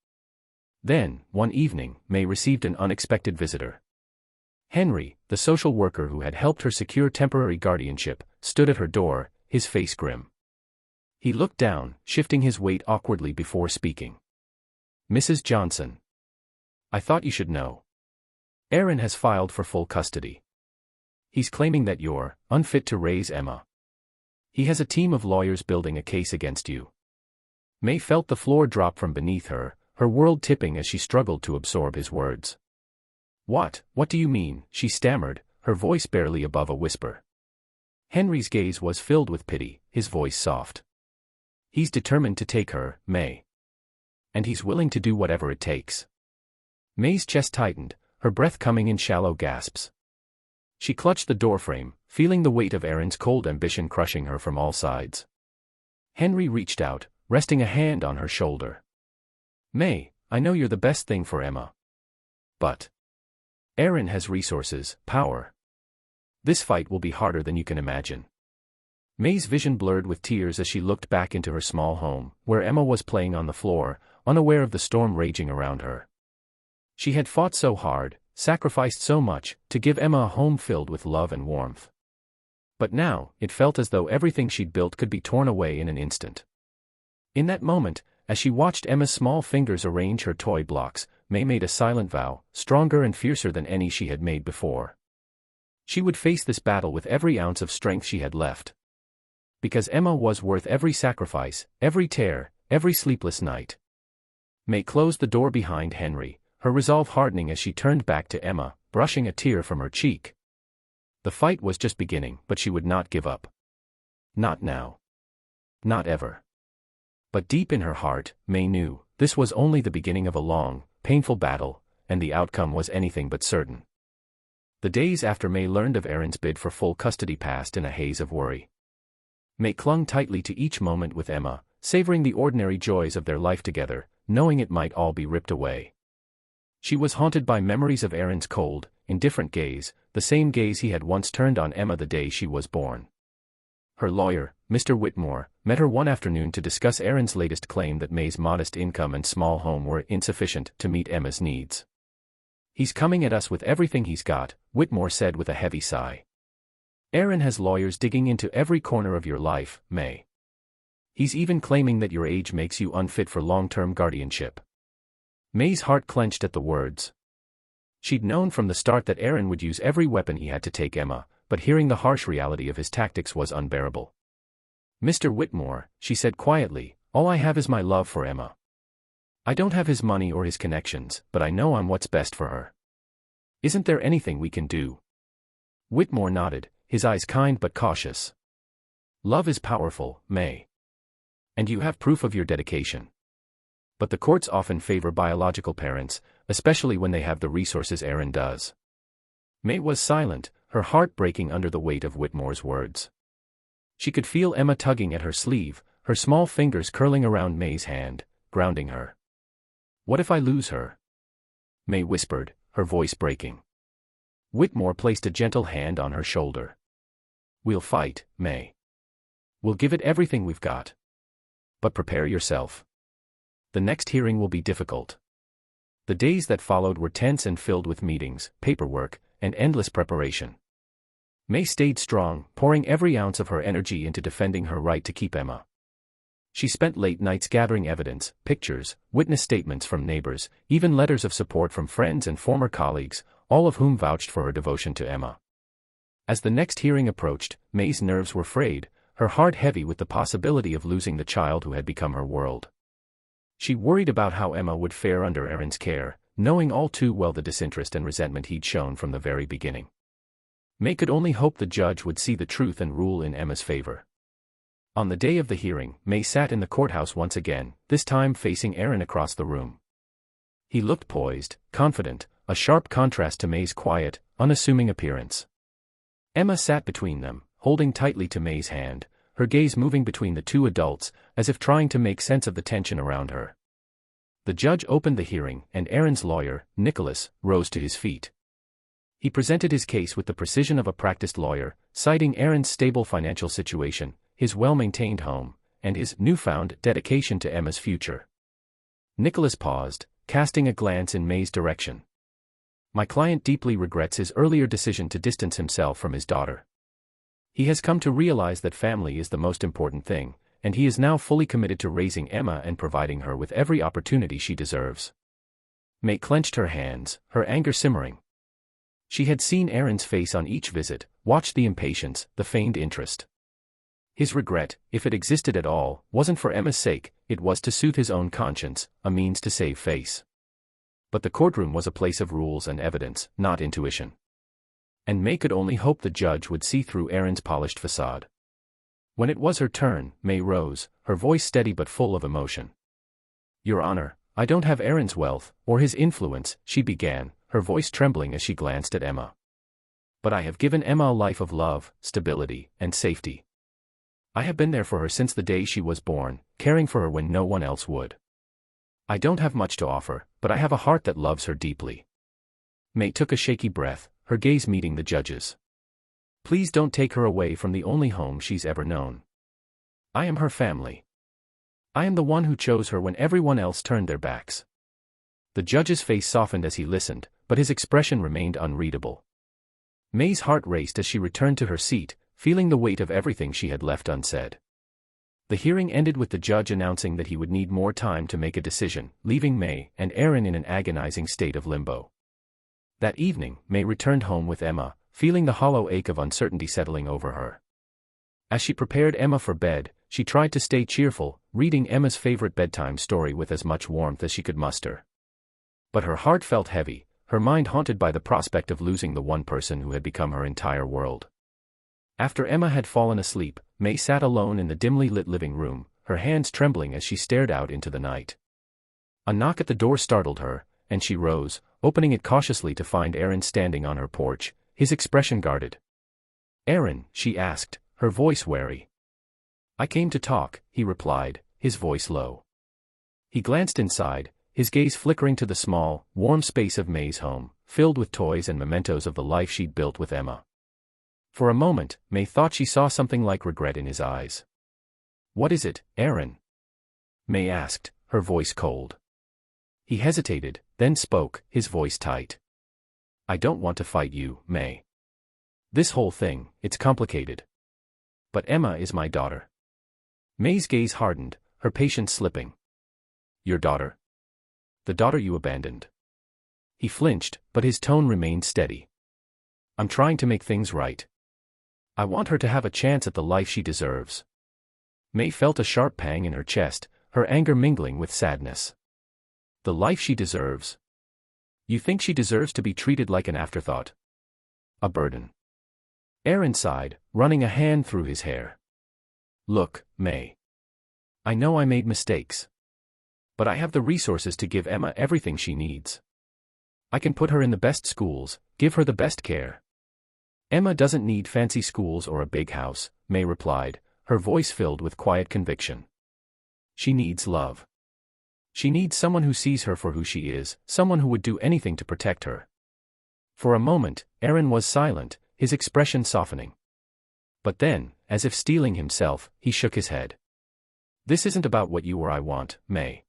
Then, one evening, May received an unexpected visitor. Henry, the social worker who had helped her secure temporary guardianship, stood at her door, his face grim. He looked down, shifting his weight awkwardly before speaking. "Mrs. Johnson. I thought you should know. Aaron has filed for full custody. He's claiming that you're unfit to raise Emma. He has a team of lawyers building a case against you." May felt the floor drop from beneath her, her world tipping as she struggled to absorb his words. What do you mean?" she stammered, her voice barely above a whisper. Henry's gaze was filled with pity, his voice soft. "He's determined to take her, May. And he's willing to do whatever it takes." May's chest tightened, her breath coming in shallow gasps. She clutched the doorframe, feeling the weight of Aaron's cold ambition crushing her from all sides. Henry reached out, resting a hand on her shoulder. "May, I know you're the best thing for Emma. But Aaron has resources, power. This fight will be harder than you can imagine." May's vision blurred with tears as she looked back into her small home, where Emma was playing on the floor, unaware of the storm raging around her. She had fought so hard, sacrificed so much, to give Emma a home filled with love and warmth. But now, it felt as though everything she'd built could be torn away in an instant. In that moment, as she watched Emma's small fingers arrange her toy blocks, May made a silent vow, stronger and fiercer than any she had made before. She would face this battle with every ounce of strength she had left. Because Emma was worth every sacrifice, every tear, every sleepless night. May closed the door behind Henry, her resolve hardening as she turned back to Emma, brushing a tear from her cheek. The fight was just beginning, but she would not give up. Not now. Not ever. But deep in her heart, May knew, this was only the beginning of a long, painful battle, and the outcome was anything but certain. The days after May learned of Aaron's bid for full custody passed in a haze of worry. May clung tightly to each moment with Emma, savoring the ordinary joys of their life together, knowing it might all be ripped away. She was haunted by memories of Aaron's cold, indifferent gaze, the same gaze he had once turned on Emma the day she was born. Her lawyer, Mr. Whitmore, met her one afternoon to discuss Aaron's latest claim that May's modest income and small home were insufficient to meet Emma's needs. "He's coming at us with everything he's got," Whitmore said with a heavy sigh. "Aaron has lawyers digging into every corner of your life, May. He's even claiming that your age makes you unfit for long-term guardianship." May's heart clenched at the words. She'd known from the start that Aaron would use every weapon he had to take Emma, but hearing the harsh reality of his tactics was unbearable. "Mr. Whitmore," she said quietly, "all I have is my love for Emma. I don't have his money or his connections, but I know I'm what's best for her. Isn't there anything we can do?" Whitmore nodded, his eyes kind but cautious. "Love is powerful, May. And you have proof of your dedication. But the courts often favor biological parents, especially when they have the resources Aaron does." May was silent, her heart breaking under the weight of Whitmore's words. She could feel Emma tugging at her sleeve, her small fingers curling around May's hand, grounding her. "What if I lose her?" May whispered, her voice breaking. Whitmore placed a gentle hand on her shoulder. "We'll fight, May. We'll give it everything we've got. But prepare yourself. The next hearing will be difficult." The days that followed were tense and filled with meetings, paperwork, and endless preparation. May stayed strong, pouring every ounce of her energy into defending her right to keep Emma. She spent late nights gathering evidence, pictures, witness statements from neighbors, even letters of support from friends and former colleagues, all of whom vouched for her devotion to Emma. As the next hearing approached, May's nerves were frayed, her heart heavy with the possibility of losing the child who had become her world. She worried about how Emma would fare under Aaron's care, knowing all too well the disinterest and resentment he'd shown from the very beginning. May could only hope the judge would see the truth and rule in Emma's favor. On the day of the hearing, May sat in the courthouse once again, this time facing Aaron across the room. He looked poised, confident, a sharp contrast to May's quiet, unassuming appearance. Emma sat between them, holding tightly to May's hand, her gaze moving between the two adults, as if trying to make sense of the tension around her. The judge opened the hearing, and Aaron's lawyer, Nicholas, rose to his feet. He presented his case with the precision of a practiced lawyer, citing Aaron's stable financial situation, his well-maintained home, and his newfound dedication to Emma's future. Nicholas paused, casting a glance in May's direction. My client deeply regrets his earlier decision to distance himself from his daughter. He has come to realize that family is the most important thing, and he is now fully committed to raising Emma and providing her with every opportunity she deserves. May clenched her hands, her anger simmering. She had seen Aaron's face on each visit, watched the impatience, the feigned interest. His regret, if it existed at all, wasn't for Emma's sake, it was to soothe his own conscience, a means to save face. But the courtroom was a place of rules and evidence, not intuition. And May could only hope the judge would see through Aaron's polished facade. When it was her turn, May rose, her voice steady but full of emotion. Your Honor, I don't have Aaron's wealth, or his influence, she began, her voice trembling as she glanced at Emma. But I have given Emma a life of love, stability, and safety. I have been there for her since the day she was born, caring for her when no one else would. I don't have much to offer, but I have a heart that loves her deeply. May took a shaky breath, her gaze meeting the judge's. Please don't take her away from the only home she's ever known. I am her family. I am the one who chose her when everyone else turned their backs. The judge's face softened as he listened, but his expression remained unreadable. May's heart raced as she returned to her seat, feeling the weight of everything she had left unsaid. The hearing ended with the judge announcing that he would need more time to make a decision, leaving May and Aaron in an agonizing state of limbo. That evening, May returned home with Emma, feeling the hollow ache of uncertainty settling over her. As she prepared Emma for bed, she tried to stay cheerful, reading Emma's favorite bedtime story with as much warmth as she could muster. But her heart felt heavy, her mind haunted by the prospect of losing the one person who had become her entire world. After Emma had fallen asleep, May sat alone in the dimly lit living room, her hands trembling as she stared out into the night. A knock at the door startled her, and she rose, opening it cautiously to find Aaron standing on her porch, his expression guarded. Aaron, she asked, her voice wary. I came to talk, he replied, his voice low. He glanced inside, his gaze flickering to the small, warm space of May's home, filled with toys and mementos of the life she'd built with Emma. For a moment, May thought she saw something like regret in his eyes. What is it, Aaron? May asked, her voice cold. He hesitated, then spoke, his voice tight. I don't want to fight you, May. This whole thing, it's complicated. But Emma is my daughter. May's gaze hardened, her patience slipping. Your daughter? The daughter you abandoned. He flinched, but his tone remained steady. I'm trying to make things right. I want her to have a chance at the life she deserves. May felt a sharp pang in her chest, her anger mingling with sadness. The life she deserves. You think she deserves to be treated like an afterthought? A burden. Aaron sighed, running a hand through his hair. Look, May. I know I made mistakes. But I have the resources to give Emma everything she needs. I can put her in the best schools, give her the best care. Emma doesn't need fancy schools or a big house, May replied, her voice filled with quiet conviction. She needs love. She needs someone who sees her for who she is, someone who would do anything to protect her. For a moment, Aaron was silent, his expression softening. But then, as if steeling himself, he shook his head. This isn't about what you or I want, May.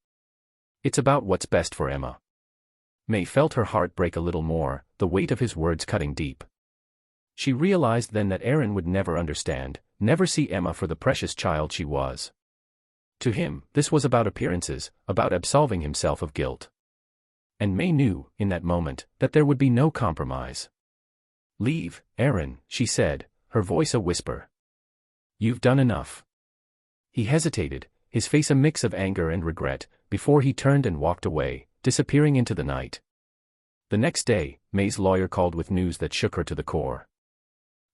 It's about what's best for Emma. May felt her heart break a little more, the weight of his words cutting deep. She realized then that Aaron would never understand, never see Emma for the precious child she was. To him, this was about appearances, about absolving himself of guilt. And May knew, in that moment, that there would be no compromise. Leave, Aaron, she said, her voice a whisper. You've done enough. He hesitated, his face a mix of anger and regret, before he turned and walked away, disappearing into the night. The next day, May's lawyer called with news that shook her to the core.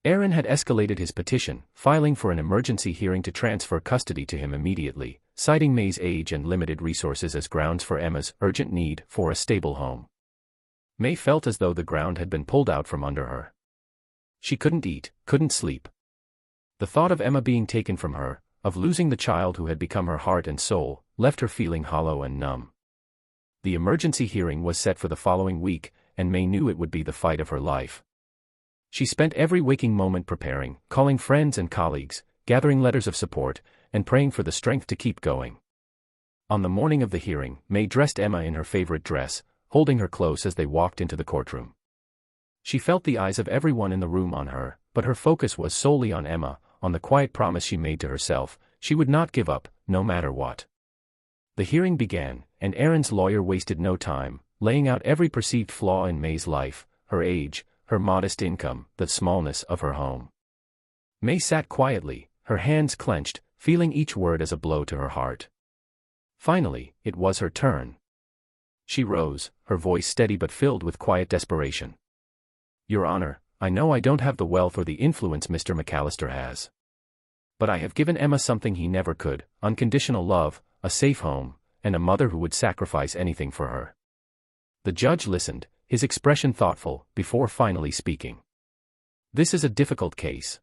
Aaron had escalated his petition, filing for an emergency hearing to transfer custody to him immediately, citing May's age and limited resources as grounds for Emma's urgent need for a stable home. May felt as though the ground had been pulled out from under her. She couldn't eat, couldn't sleep. The thought of Emma being taken from her, of losing the child who had become her heart and soul, left her feeling hollow and numb. The emergency hearing was set for the following week, and May knew it would be the fight of her life. She spent every waking moment preparing, calling friends and colleagues, gathering letters of support, and praying for the strength to keep going. On the morning of the hearing, May dressed Emma in her favorite dress, holding her close as they walked into the courtroom. She felt the eyes of everyone in the room on her, but her focus was solely on Emma, on the quiet promise she made to herself: she would not give up, no matter what. The hearing began, and Aaron's lawyer wasted no time, laying out every perceived flaw in May's life: her age, her modest income, the smallness of her home. May sat quietly, her hands clenched, feeling each word as a blow to her heart. Finally, it was her turn. She rose, her voice steady but filled with quiet desperation. "Your Honor, I know I don't have the wealth or the influence Mr. McAllister has. But I have given Emma something he never could: unconditional love, a safe home, and a mother who would sacrifice anything for her." The judge listened, his expression thoughtful, before finally speaking. "This is a difficult case.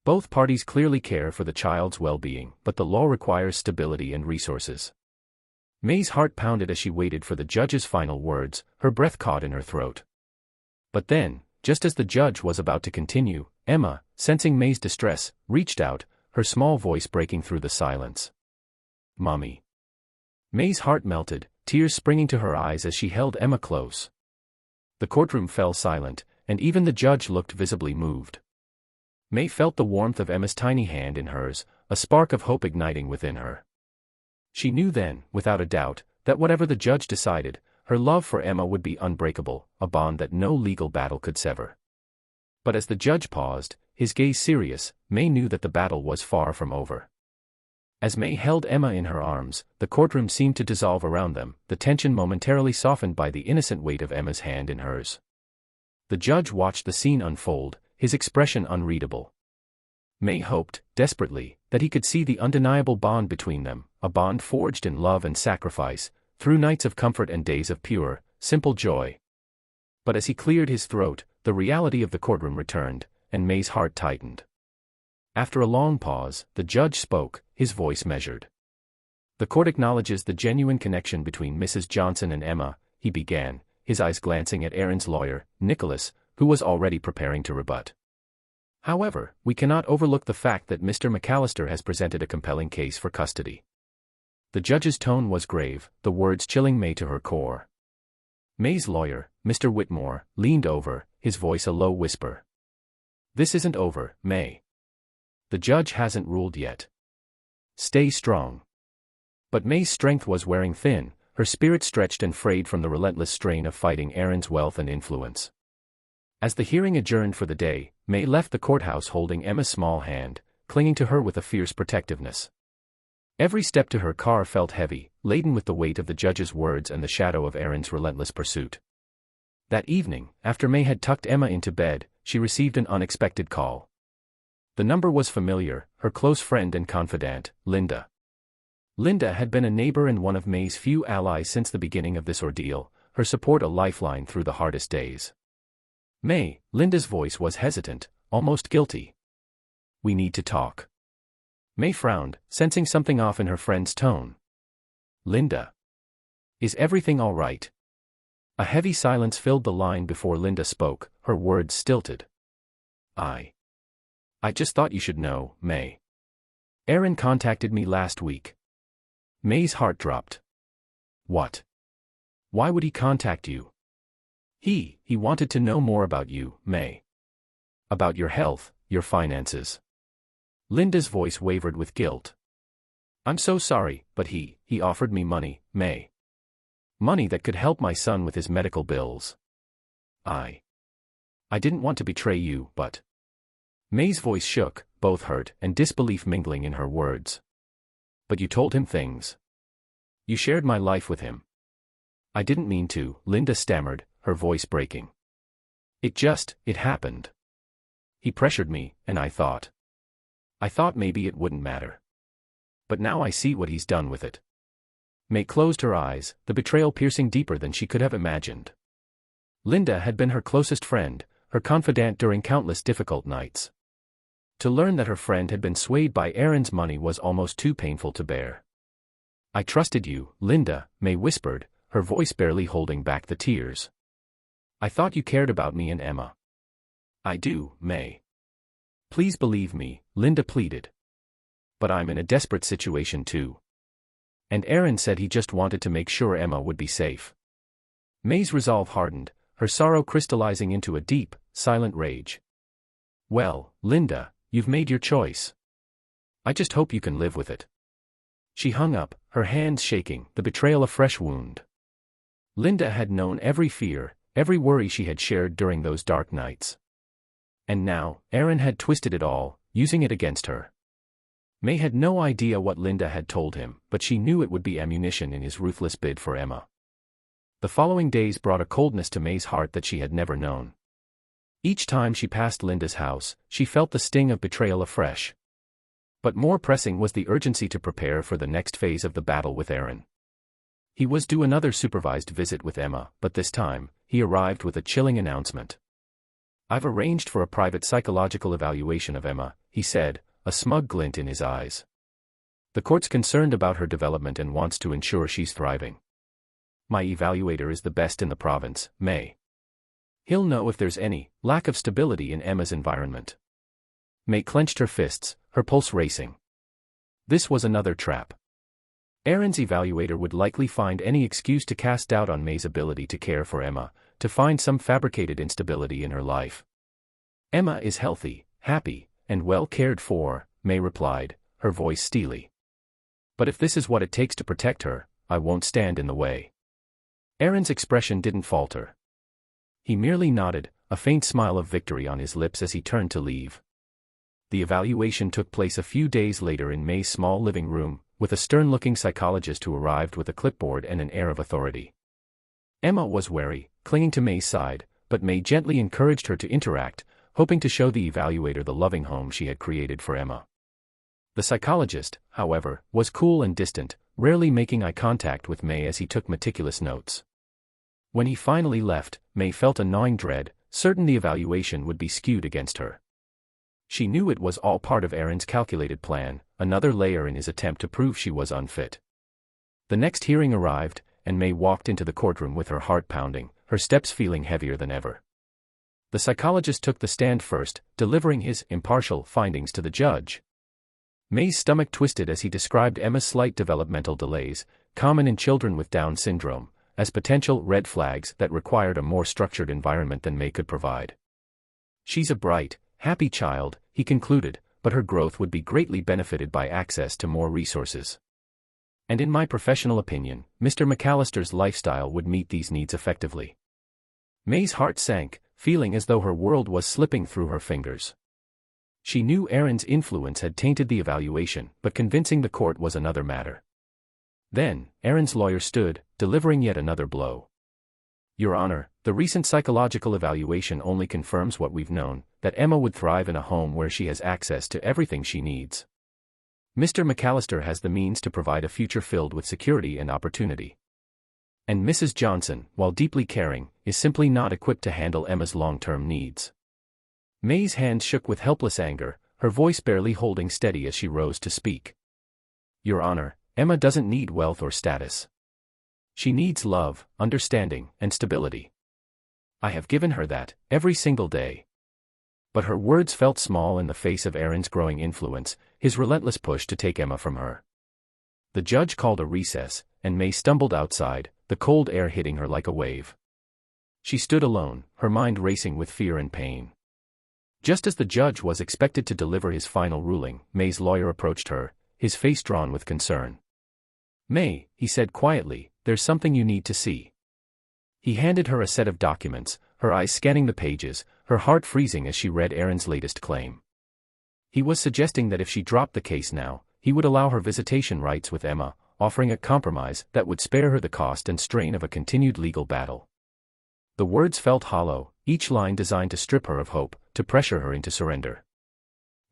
Both parties clearly care for the child's well-being, but the law requires stability and resources." May's heart pounded as she waited for the judge's final words, her breath caught in her throat. But then, just as the judge was about to continue, Emma, sensing May's distress, reached out, her small voice breaking through the silence. "Mommy." May's heart melted, tears springing to her eyes as she held Emma close. The courtroom fell silent, and even the judge looked visibly moved. May felt the warmth of Emma's tiny hand in hers, a spark of hope igniting within her. She knew then, without a doubt, that whatever the judge decided, her love for Emma would be unbreakable, a bond that no legal battle could sever. But as the judge paused, his gaze serious, May knew that the battle was far from over. As May held Emma in her arms, the courtroom seemed to dissolve around them, the tension momentarily softened by the innocent weight of Emma's hand in hers. The judge watched the scene unfold, his expression unreadable. May hoped, desperately, that he could see the undeniable bond between them, a bond forged in love and sacrifice, through nights of comfort and days of pure, simple joy. But as he cleared his throat, the reality of the courtroom returned, and May's heart tightened. After a long pause, the judge spoke, his voice measured. "The court acknowledges the genuine connection between Mrs. Johnson and Emma," he began, his eyes glancing at Aaron's lawyer, Nicholas, who was already preparing to rebut. "However, we cannot overlook the fact that Mr. McAllister has presented a compelling case for custody." The judge's tone was grave, the words chilling May to her core. May's lawyer, Mr. Whitmore, leaned over, his voice a low whisper. "This isn't over, May. The judge hasn't ruled yet. Stay strong." But May's strength was wearing thin, her spirit stretched and frayed from the relentless strain of fighting Aaron's wealth and influence. As the hearing adjourned for the day, May left the courthouse holding Emma's small hand, clinging to her with a fierce protectiveness. Every step to her car felt heavy, laden with the weight of the judge's words and the shadow of Aaron's relentless pursuit. That evening, after May had tucked Emma into bed, she received an unexpected call. The number was familiar, her close friend and confidant, Linda. Linda had been a neighbor and one of May's few allies since the beginning of this ordeal, her support a lifeline through the hardest days. "May," Linda's voice was hesitant, almost guilty. "We need to talk." May frowned, sensing something off in her friend's tone. "Linda. Is everything all right?" A heavy silence filled the line before Linda spoke, her words stilted. I just thought you should know, May. Aaron contacted me last week." May's heart dropped. "What? Why would he contact you?" He wanted to know more about you, May. "About your health, your finances." Linda's voice wavered with guilt. "I'm so sorry, but he offered me money, May. Money that could help my son with his medical bills. I didn't want to betray you, but..." May's voice shook, both hurt and disbelief mingling in her words. "But you told him things. You shared my life with him." "I didn't mean to," Linda stammered, her voice breaking. It happened." He pressured me, and I thought maybe it wouldn't matter. But now I see what he's done with it. May closed her eyes, the betrayal piercing deeper than she could have imagined. Linda had been her closest friend, her confidant during countless difficult nights. To learn that her friend had been swayed by Aaron's money was almost too painful to bear. "I trusted you, Linda," May whispered, her voice barely holding back the tears. "I thought you cared about me and Emma." "I do, May. Please believe me," Linda pleaded. "But I'm in a desperate situation too. And Aaron said he just wanted to make sure Emma would be safe." May's resolve hardened, her sorrow crystallizing into a deep, silent rage. "Well, Linda, you've made your choice. I just hope you can live with it." She hung up, her hands shaking, the betrayal a fresh wound. Linda had known every fear, every worry she had shared during those dark nights. And now, Aaron had twisted it all, using it against her. May had no idea what Linda had told him, but she knew it would be ammunition in his ruthless bid for Emma. The following days brought a coldness to May's heart that she had never known. Each time she passed Linda's house, she felt the sting of betrayal afresh. But more pressing was the urgency to prepare for the next phase of the battle with Aaron. He was due another supervised visit with Emma, but this time, he arrived with a chilling announcement. "I've arranged for a private psychological evaluation of Emma," he said, a smug glint in his eyes. "The court's concerned about her development and wants to ensure she's thriving. My evaluator is the best in the province, May. He'll know if there's any lack of stability in Emma's environment." May clenched her fists, her pulse racing. This was another trap. Aaron's evaluator would likely find any excuse to cast doubt on May's ability to care for Emma, to find some fabricated instability in her life. "Emma is healthy, happy, and well cared for," May replied, her voice steely. "But if this is what it takes to protect her, I won't stand in the way." Aaron's expression didn't falter. He merely nodded, a faint smile of victory on his lips as he turned to leave. The evaluation took place a few days later in May's small living room, with a stern-looking psychologist who arrived with a clipboard and an air of authority. Emma was wary, clinging to May's side, but May gently encouraged her to interact, hoping to show the evaluator the loving home she had created for Emma. The psychologist, however, was cool and distant, rarely making eye contact with May as he took meticulous notes. When he finally left, May felt a gnawing dread, certain the evaluation would be skewed against her. She knew it was all part of Aaron's calculated plan, another layer in his attempt to prove she was unfit. The next hearing arrived, and May walked into the courtroom with her heart pounding, her steps feeling heavier than ever. The psychologist took the stand first, delivering his impartial findings to the judge. May's stomach twisted as he described Emma's slight developmental delays, common in children with Down syndrome, as potential red flags that required a more structured environment than May could provide. "She's a bright, happy child," he concluded, "but her growth would be greatly benefited by access to more resources. And in my professional opinion, Mr. McAllister's lifestyle would meet these needs effectively." May's heart sank, feeling as though her world was slipping through her fingers. She knew Aaron's influence had tainted the evaluation, but convincing the court was another matter. Then, Aaron's lawyer stood, delivering yet another blow. "Your Honor, the recent psychological evaluation only confirms what we've known, that Emma would thrive in a home where she has access to everything she needs. Mr. McAllister has the means to provide a future filled with security and opportunity. And Mrs. Johnson, while deeply caring, is simply not equipped to handle Emma's long-term needs." May's hands shook with helpless anger, her voice barely holding steady as she rose to speak. "Your Honor, Emma doesn't need wealth or status. She needs love, understanding, and stability. I have given her that, every single day." But her words felt small in the face of Aaron's growing influence, his relentless push to take Emma from her. The judge called a recess, and May stumbled outside, the cold air hitting her like a wave. She stood alone, her mind racing with fear and pain. Just as the judge was expected to deliver his final ruling, May's lawyer approached her, his face drawn with concern. "May," he said quietly, "there's something you need to see." He handed her a set of documents, her eyes scanning the pages, her heart freezing as she read Aaron's latest claim. He was suggesting that if she dropped the case now, he would allow her visitation rights with Emma, offering a compromise that would spare her the cost and strain of a continued legal battle. The words felt hollow, each line designed to strip her of hope, to pressure her into surrender.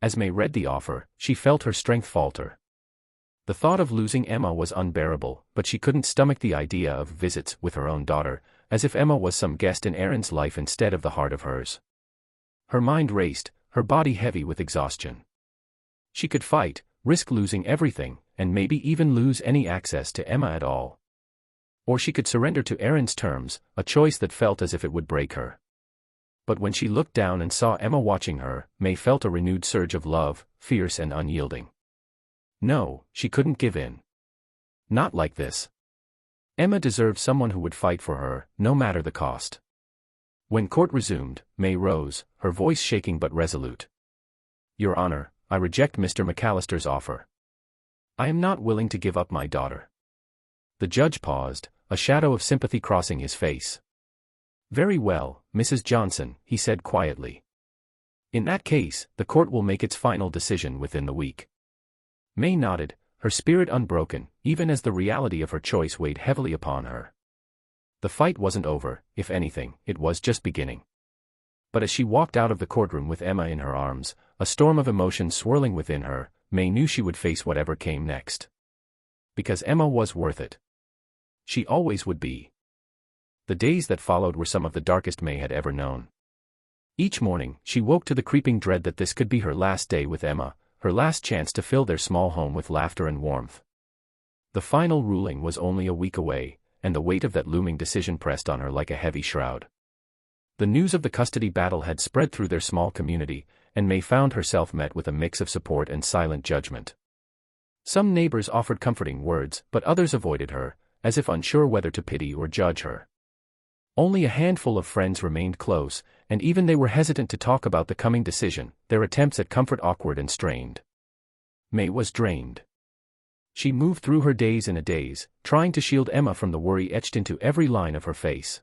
As May read the offer, she felt her strength falter. The thought of losing Emma was unbearable, but she couldn't stomach the idea of visits with her own daughter, as if Emma was some guest in Erin's life instead of the heart of hers. Her mind raced, her body heavy with exhaustion. She could fight, risk losing everything, and maybe even lose any access to Emma at all. Or she could surrender to Erin's terms, a choice that felt as if it would break her. But when she looked down and saw Emma watching her, May felt a renewed surge of love, fierce and unyielding. No, she couldn't give in. Not like this. Emma deserved someone who would fight for her, no matter the cost. When court resumed, May rose, her voice shaking but resolute. Your Honor, I reject Mr. McAllister's offer. I am not willing to give up my daughter. The judge paused, a shadow of sympathy crossing his face. Very well, Mrs. Johnson, he said quietly. In that case, the court will make its final decision within the week. May nodded, her spirit unbroken, even as the reality of her choice weighed heavily upon her. The fight wasn't over, if anything, it was just beginning. But as she walked out of the courtroom with Emma in her arms, a storm of emotion swirling within her, May knew she would face whatever came next. Because Emma was worth it. She always would be. The days that followed were some of the darkest May had ever known. Each morning, she woke to the creeping dread that this could be her last day with Emma, her last chance to fill their small home with laughter and warmth. The final ruling was only a week away, and the weight of that looming decision pressed on her like a heavy shroud. The news of the custody battle had spread through their small community, and May found herself met with a mix of support and silent judgment. Some neighbors offered comforting words, but others avoided her, as if unsure whether to pity or judge her. Only a handful of friends remained close, and even they were hesitant to talk about the coming decision, their attempts at comfort awkward and strained. May was drained. She moved through her days in a daze, trying to shield Emma from the worry etched into every line of her face.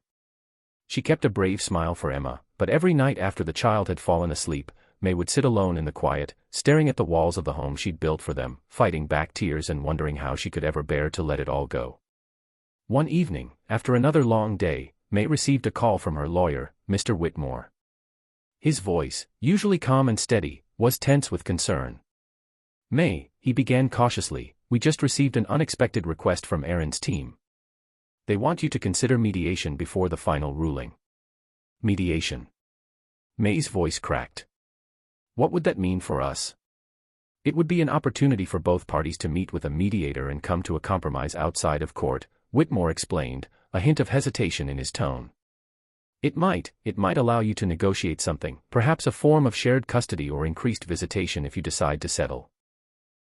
She kept a brave smile for Emma, but every night after the child had fallen asleep, May would sit alone in the quiet, staring at the walls of the home she'd built for them, fighting back tears and wondering how she could ever bear to let it all go. One evening, after another long day, May received a call from her lawyer, Mr. Whitmore. His voice, usually calm and steady, was tense with concern. May, he began cautiously, we just received an unexpected request from Erin's team. They want you to consider mediation before the final ruling. Mediation. May's voice cracked. What would that mean for us? It would be an opportunity for both parties to meet with a mediator and come to a compromise outside of court, Whitmore explained, a hint of hesitation in his tone. It might allow you to negotiate something, perhaps a form of shared custody or increased visitation if you decide to settle.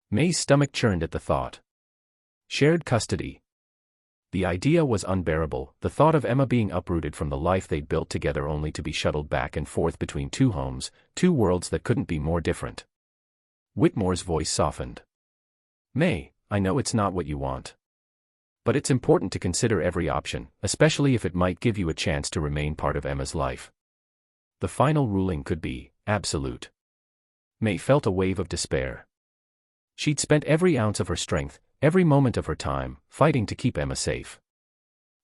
May's stomach churned at the thought. Shared custody. The idea was unbearable, the thought of Emma being uprooted from the life they'd built together only to be shuttled back and forth between two homes, two worlds that couldn't be more different. Whitmore's voice softened. May, I know it's not what you want. But it's important to consider every option, especially if it might give you a chance to remain part of Emma's life. The final ruling could be absolute. May felt a wave of despair. She'd spent every ounce of her strength, every moment of her time, fighting to keep Emma safe.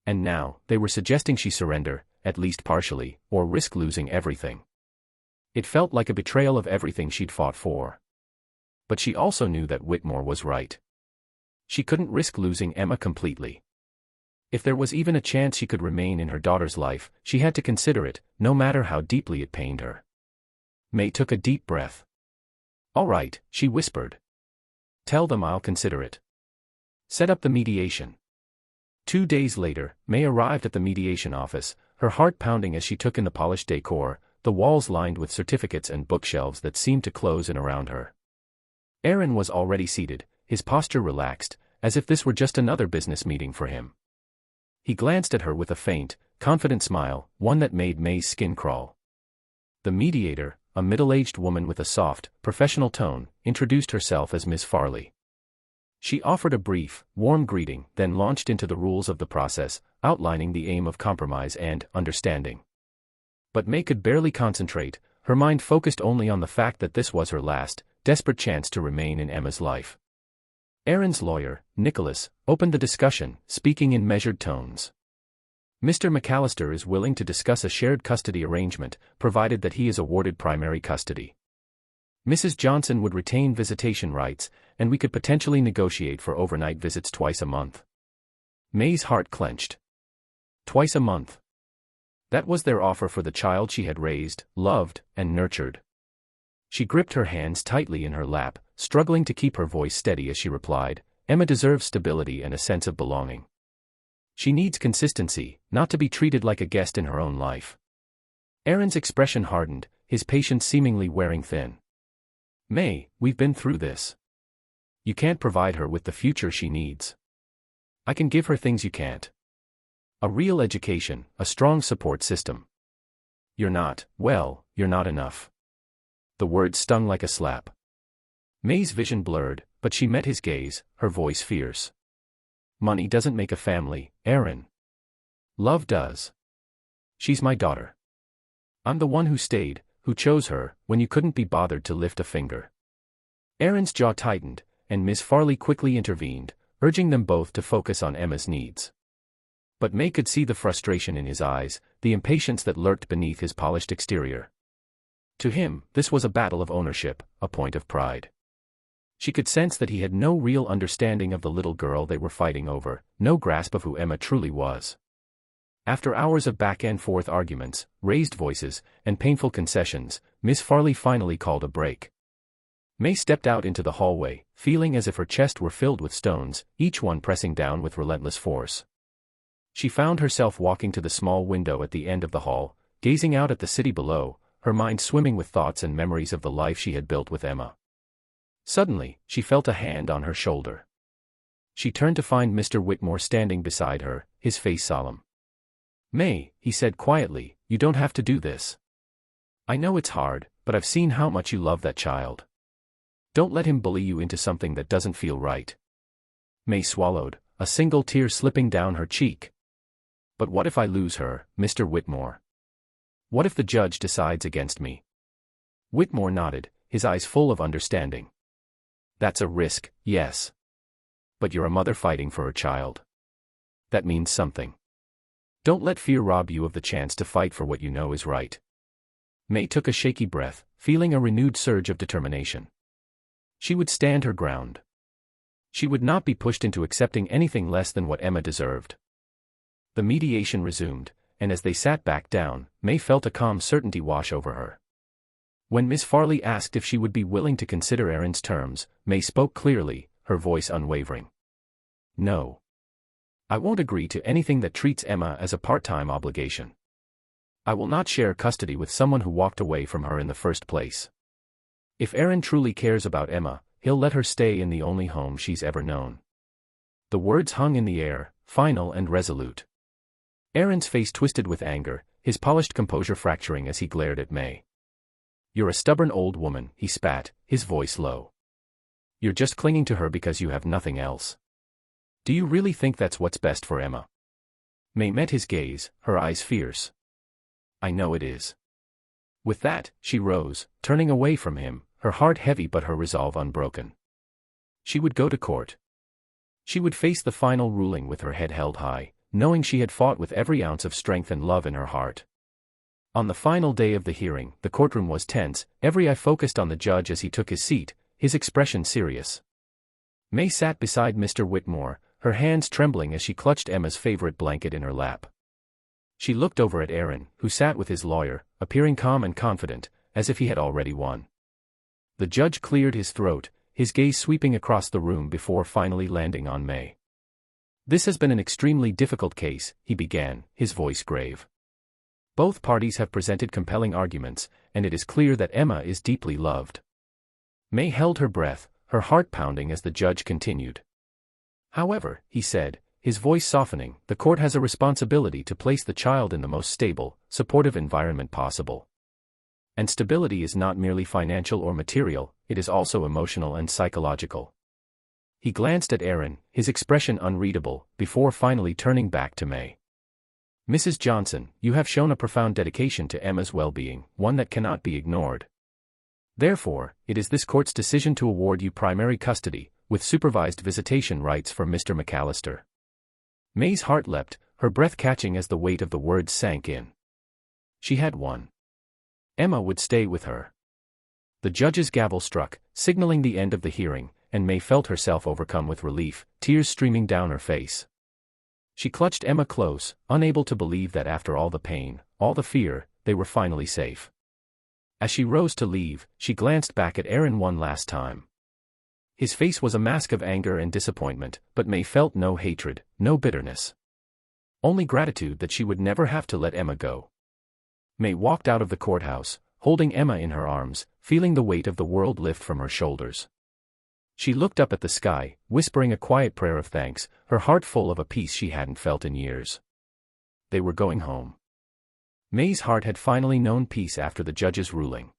And now, they were suggesting she surrender, at least partially, or risk losing everything. It felt like a betrayal of everything she'd fought for. But she also knew that Whitmore was right. She couldn't risk losing Emma completely. If there was even a chance she could remain in her daughter's life, she had to consider it, no matter how deeply it pained her. May took a deep breath. All right, she whispered. Tell them I'll consider it. Set up the mediation. 2 days later, May arrived at the mediation office, her heart pounding as she took in the polished decor, the walls lined with certificates and bookshelves that seemed to close in around her. Erin was already seated, his posture relaxed, as if this were just another business meeting for him. He glanced at her with a faint, confident smile, one that made May's skin crawl. The mediator, a middle-aged woman with a soft, professional tone, introduced herself as Miss Farley. She offered a brief, warm greeting, then launched into the rules of the process, outlining the aim of compromise and understanding. But May could barely concentrate, her mind focused only on the fact that this was her last, desperate chance to remain in Emma's life. Erin's lawyer, Nicholas, opened the discussion, speaking in measured tones. Mr. McAllister is willing to discuss a shared custody arrangement, provided that he is awarded primary custody. Mrs. Johnson would retain visitation rights, and we could potentially negotiate for overnight visits twice a month. May's heart clenched. Twice a month. That was their offer for the child she had raised, loved, and nurtured. She gripped her hands tightly in her lap, struggling to keep her voice steady as she replied, "Emma deserves stability and a sense of belonging. She needs consistency, not to be treated like a guest in her own life." Aaron's expression hardened, his patience seemingly wearing thin. "May, we've been through this. You can't provide her with the future she needs. I can give her things you can't. A real education, a strong support system. You're not enough." The words stung like a slap. May's vision blurred, but she met his gaze, her voice fierce. "Money doesn't make a family, Aaron. Love does. She's my daughter. I'm the one who stayed, who chose her, when you couldn't be bothered to lift a finger." Aaron's jaw tightened, and Miss Farley quickly intervened, urging them both to focus on Emma's needs. But May could see the frustration in his eyes, the impatience that lurked beneath his polished exterior. To him, this was a battle of ownership, a point of pride. She could sense that he had no real understanding of the little girl they were fighting over, no grasp of who Emma truly was. After hours of back-and-forth arguments, raised voices, and painful concessions, Miss Farley finally called a break. May stepped out into the hallway, feeling as if her chest were filled with stones, each one pressing down with relentless force. She found herself walking to the small window at the end of the hall, gazing out at the city below, her mind swimming with thoughts and memories of the life she had built with Emma. Suddenly, she felt a hand on her shoulder. She turned to find Mr. Whitmore standing beside her, his face solemn. "May," he said quietly, "you don't have to do this. I know it's hard, but I've seen how much you love that child. Don't let him bully you into something that doesn't feel right." May swallowed, a single tear slipping down her cheek. "But what if I lose her, Mr. Whitmore? What if the judge decides against me?" Whitmore nodded, his eyes full of understanding. "That's a risk, yes. But you're a mother fighting for her child. That means something. Don't let fear rob you of the chance to fight for what you know is right." May took a shaky breath, feeling a renewed surge of determination. She would stand her ground. She would not be pushed into accepting anything less than what Emma deserved. The mediation resumed, and as they sat back down, May felt a calm certainty wash over her. When Miss Farley asked if she would be willing to consider Aaron's terms, May spoke clearly, her voice unwavering. "No. I won't agree to anything that treats Emma as a part-time obligation. I will not share custody with someone who walked away from her in the first place. If Aaron truly cares about Emma, he'll let her stay in the only home she's ever known." The words hung in the air, final and resolute. Aaron's face twisted with anger, his polished composure fracturing as he glared at May. "You're a stubborn old woman," he spat, his voice low. "You're just clinging to her because you have nothing else. Do you really think that's what's best for Emma?" May met his gaze, her eyes fierce. "I know it is." With that, she rose, turning away from him, her heart heavy but her resolve unbroken. She would go to court. She would face the final ruling with her head held high, knowing she had fought with every ounce of strength and love in her heart. On the final day of the hearing, the courtroom was tense, every eye focused on the judge as he took his seat, his expression serious. May sat beside Mr. Whitmore, her hands trembling as she clutched Emma's favorite blanket in her lap. She looked over at Aaron, who sat with his lawyer, appearing calm and confident, as if he had already won. The judge cleared his throat, his gaze sweeping across the room before finally landing on May. "This has been an extremely difficult case," he began, his voice grave. "Both parties have presented compelling arguments, and it is clear that Emma is deeply loved." May held her breath, her heart pounding as the judge continued. "However," he said, his voice softening, "the court has a responsibility to place the child in the most stable, supportive environment possible. And stability is not merely financial or material, it is also emotional and psychological." He glanced at Aaron, his expression unreadable, before finally turning back to May. "Mrs. Johnson, you have shown a profound dedication to Emma's well-being, one that cannot be ignored. Therefore, it is this court's decision to award you primary custody, with supervised visitation rights for Mr. McAllister." May's heart leapt, her breath catching as the weight of the words sank in. She had won. Emma would stay with her. The judge's gavel struck, signaling the end of the hearing, and May felt herself overcome with relief, tears streaming down her face. She clutched Emma close, unable to believe that after all the pain, all the fear, they were finally safe. As she rose to leave, she glanced back at Aaron one last time. His face was a mask of anger and disappointment, but May felt no hatred, no bitterness. Only gratitude that she would never have to let Emma go. May walked out of the courthouse, holding Emma in her arms, feeling the weight of the world lift from her shoulders. She looked up at the sky, whispering a quiet prayer of thanks, her heart full of a peace she hadn't felt in years. They were going home. May's heart had finally known peace after the judge's ruling.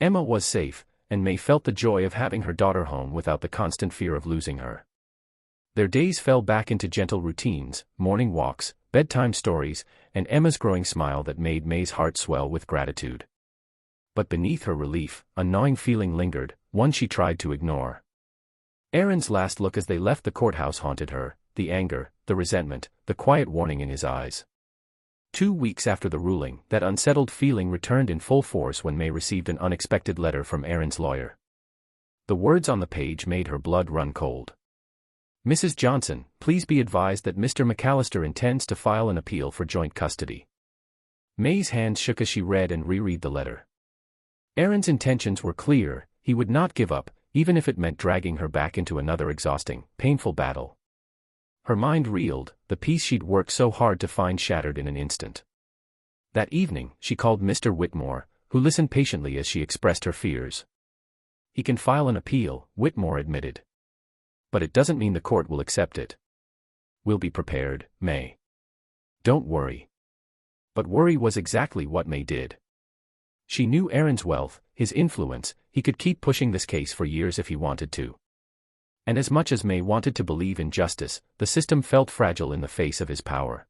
Emma was safe, and May felt the joy of having her daughter home without the constant fear of losing her. Their days fell back into gentle routines, morning walks, bedtime stories, and Emma's growing smile that made May's heart swell with gratitude. But beneath her relief, a gnawing feeling lingered, one she tried to ignore. Aaron's last look as they left the courthouse haunted her, the anger, the resentment, the quiet warning in his eyes. 2 weeks after the ruling, that unsettled feeling returned in full force when May received an unexpected letter from Aaron's lawyer. The words on the page made her blood run cold. Mrs. Johnson, please be advised that Mr. McAllister intends to file an appeal for joint custody. May's hands shook as she read and reread the letter. Aaron's intentions were clear, he would not give up, even if it meant dragging her back into another exhausting, painful battle. Her mind reeled, the peace she'd worked so hard to find shattered in an instant. That evening, she called Mr. Whitmore, who listened patiently as she expressed her fears. He can file an appeal, Whitmore admitted. But it doesn't mean the court will accept it. We'll be prepared, May. Don't worry. But worry was exactly what May did. She knew Aaron's wealth, his influence, he could keep pushing this case for years if he wanted to. And as much as May wanted to believe in justice, the system felt fragile in the face of his power.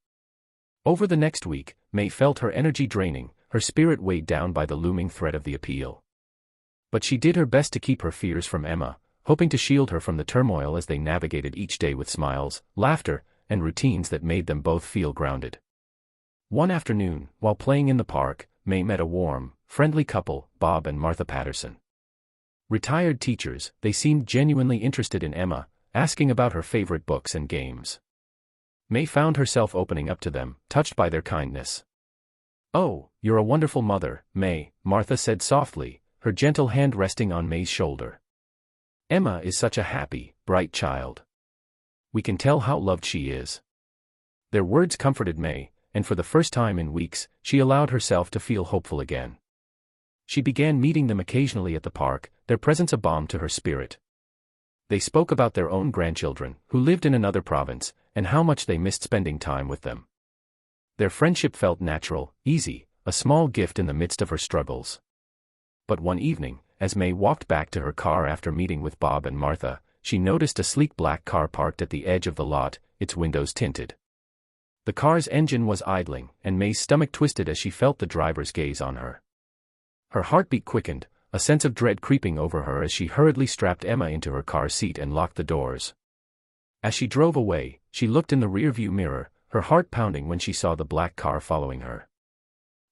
Over the next week, May felt her energy draining, her spirit weighed down by the looming threat of the appeal. But she did her best to keep her fears from Emma, hoping to shield her from the turmoil as they navigated each day with smiles, laughter, and routines that made them both feel grounded. One afternoon, while playing in the park, May met a warm, friendly couple, Bob and Martha Patterson. Retired teachers, they seemed genuinely interested in Emma, asking about her favorite books and games. May found herself opening up to them, touched by their kindness. "Oh, you're a wonderful mother, May," Martha said softly, her gentle hand resting on May's shoulder. "Emma is such a happy, bright child. We can tell how loved she is." Their words comforted May, and for the first time in weeks, she allowed herself to feel hopeful again. She began meeting them occasionally at the park, their presence a balm to her spirit. They spoke about their own grandchildren, who lived in another province, and how much they missed spending time with them. Their friendship felt natural, easy, a small gift in the midst of her struggles. But one evening, as May walked back to her car after meeting with Bob and Martha, she noticed a sleek black car parked at the edge of the lot, its windows tinted. The car's engine was idling, and May's stomach twisted as she felt the driver's gaze on her. Her heartbeat quickened, a sense of dread creeping over her as she hurriedly strapped Emma into her car seat and locked the doors. As she drove away, she looked in the rearview mirror, her heart pounding when she saw the black car following her.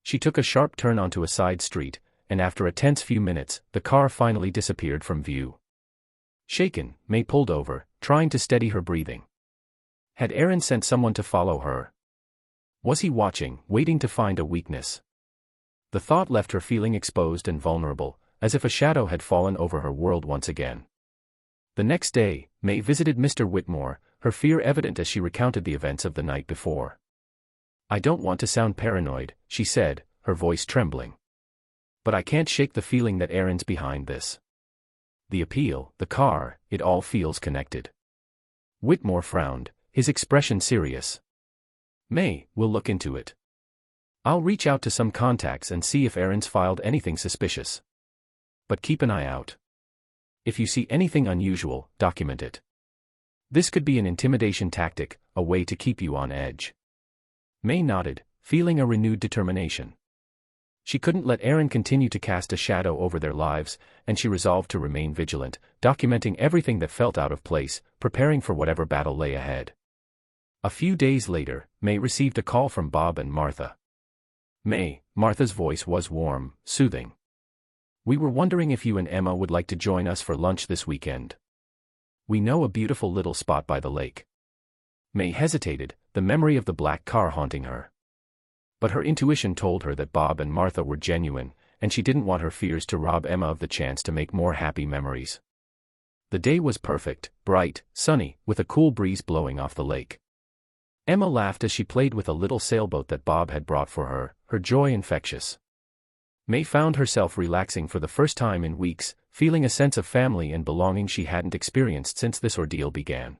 She took a sharp turn onto a side street, and after a tense few minutes, the car finally disappeared from view. Shaken, May pulled over, trying to steady her breathing. Had Aaron sent someone to follow her? Was he watching, waiting to find a weakness? The thought left her feeling exposed and vulnerable, as if a shadow had fallen over her world once again. The next day, May visited Mr. Whitmore, her fear evident as she recounted the events of the night before. "I don't want to sound paranoid," she said, her voice trembling. "But I can't shake the feeling that Aaron's behind this. The appeal, the car, it all feels connected." Whitmore frowned, his expression serious. "May, we'll look into it. I'll reach out to some contacts and see if Aaron's filed anything suspicious. But keep an eye out. If you see anything unusual, document it. This could be an intimidation tactic, a way to keep you on edge." May nodded, feeling a renewed determination. She couldn't let Aaron continue to cast a shadow over their lives, and she resolved to remain vigilant, documenting everything that felt out of place, preparing for whatever battle lay ahead. A few days later, May received a call from Bob and Martha. Martha's voice was warm, soothing. "We were wondering if you and Emma would like to join us for lunch this weekend. We know a beautiful little spot by the lake." May hesitated, the memory of the black car haunting her. But her intuition told her that Bob and Martha were genuine, and she didn't want her fears to rob Emma of the chance to make more happy memories. The day was perfect, bright, sunny, with a cool breeze blowing off the lake. Emma laughed as she played with a little sailboat that Bob had brought for her, her joy infectious. May found herself relaxing for the first time in weeks, feeling a sense of family and belonging she hadn't experienced since this ordeal began.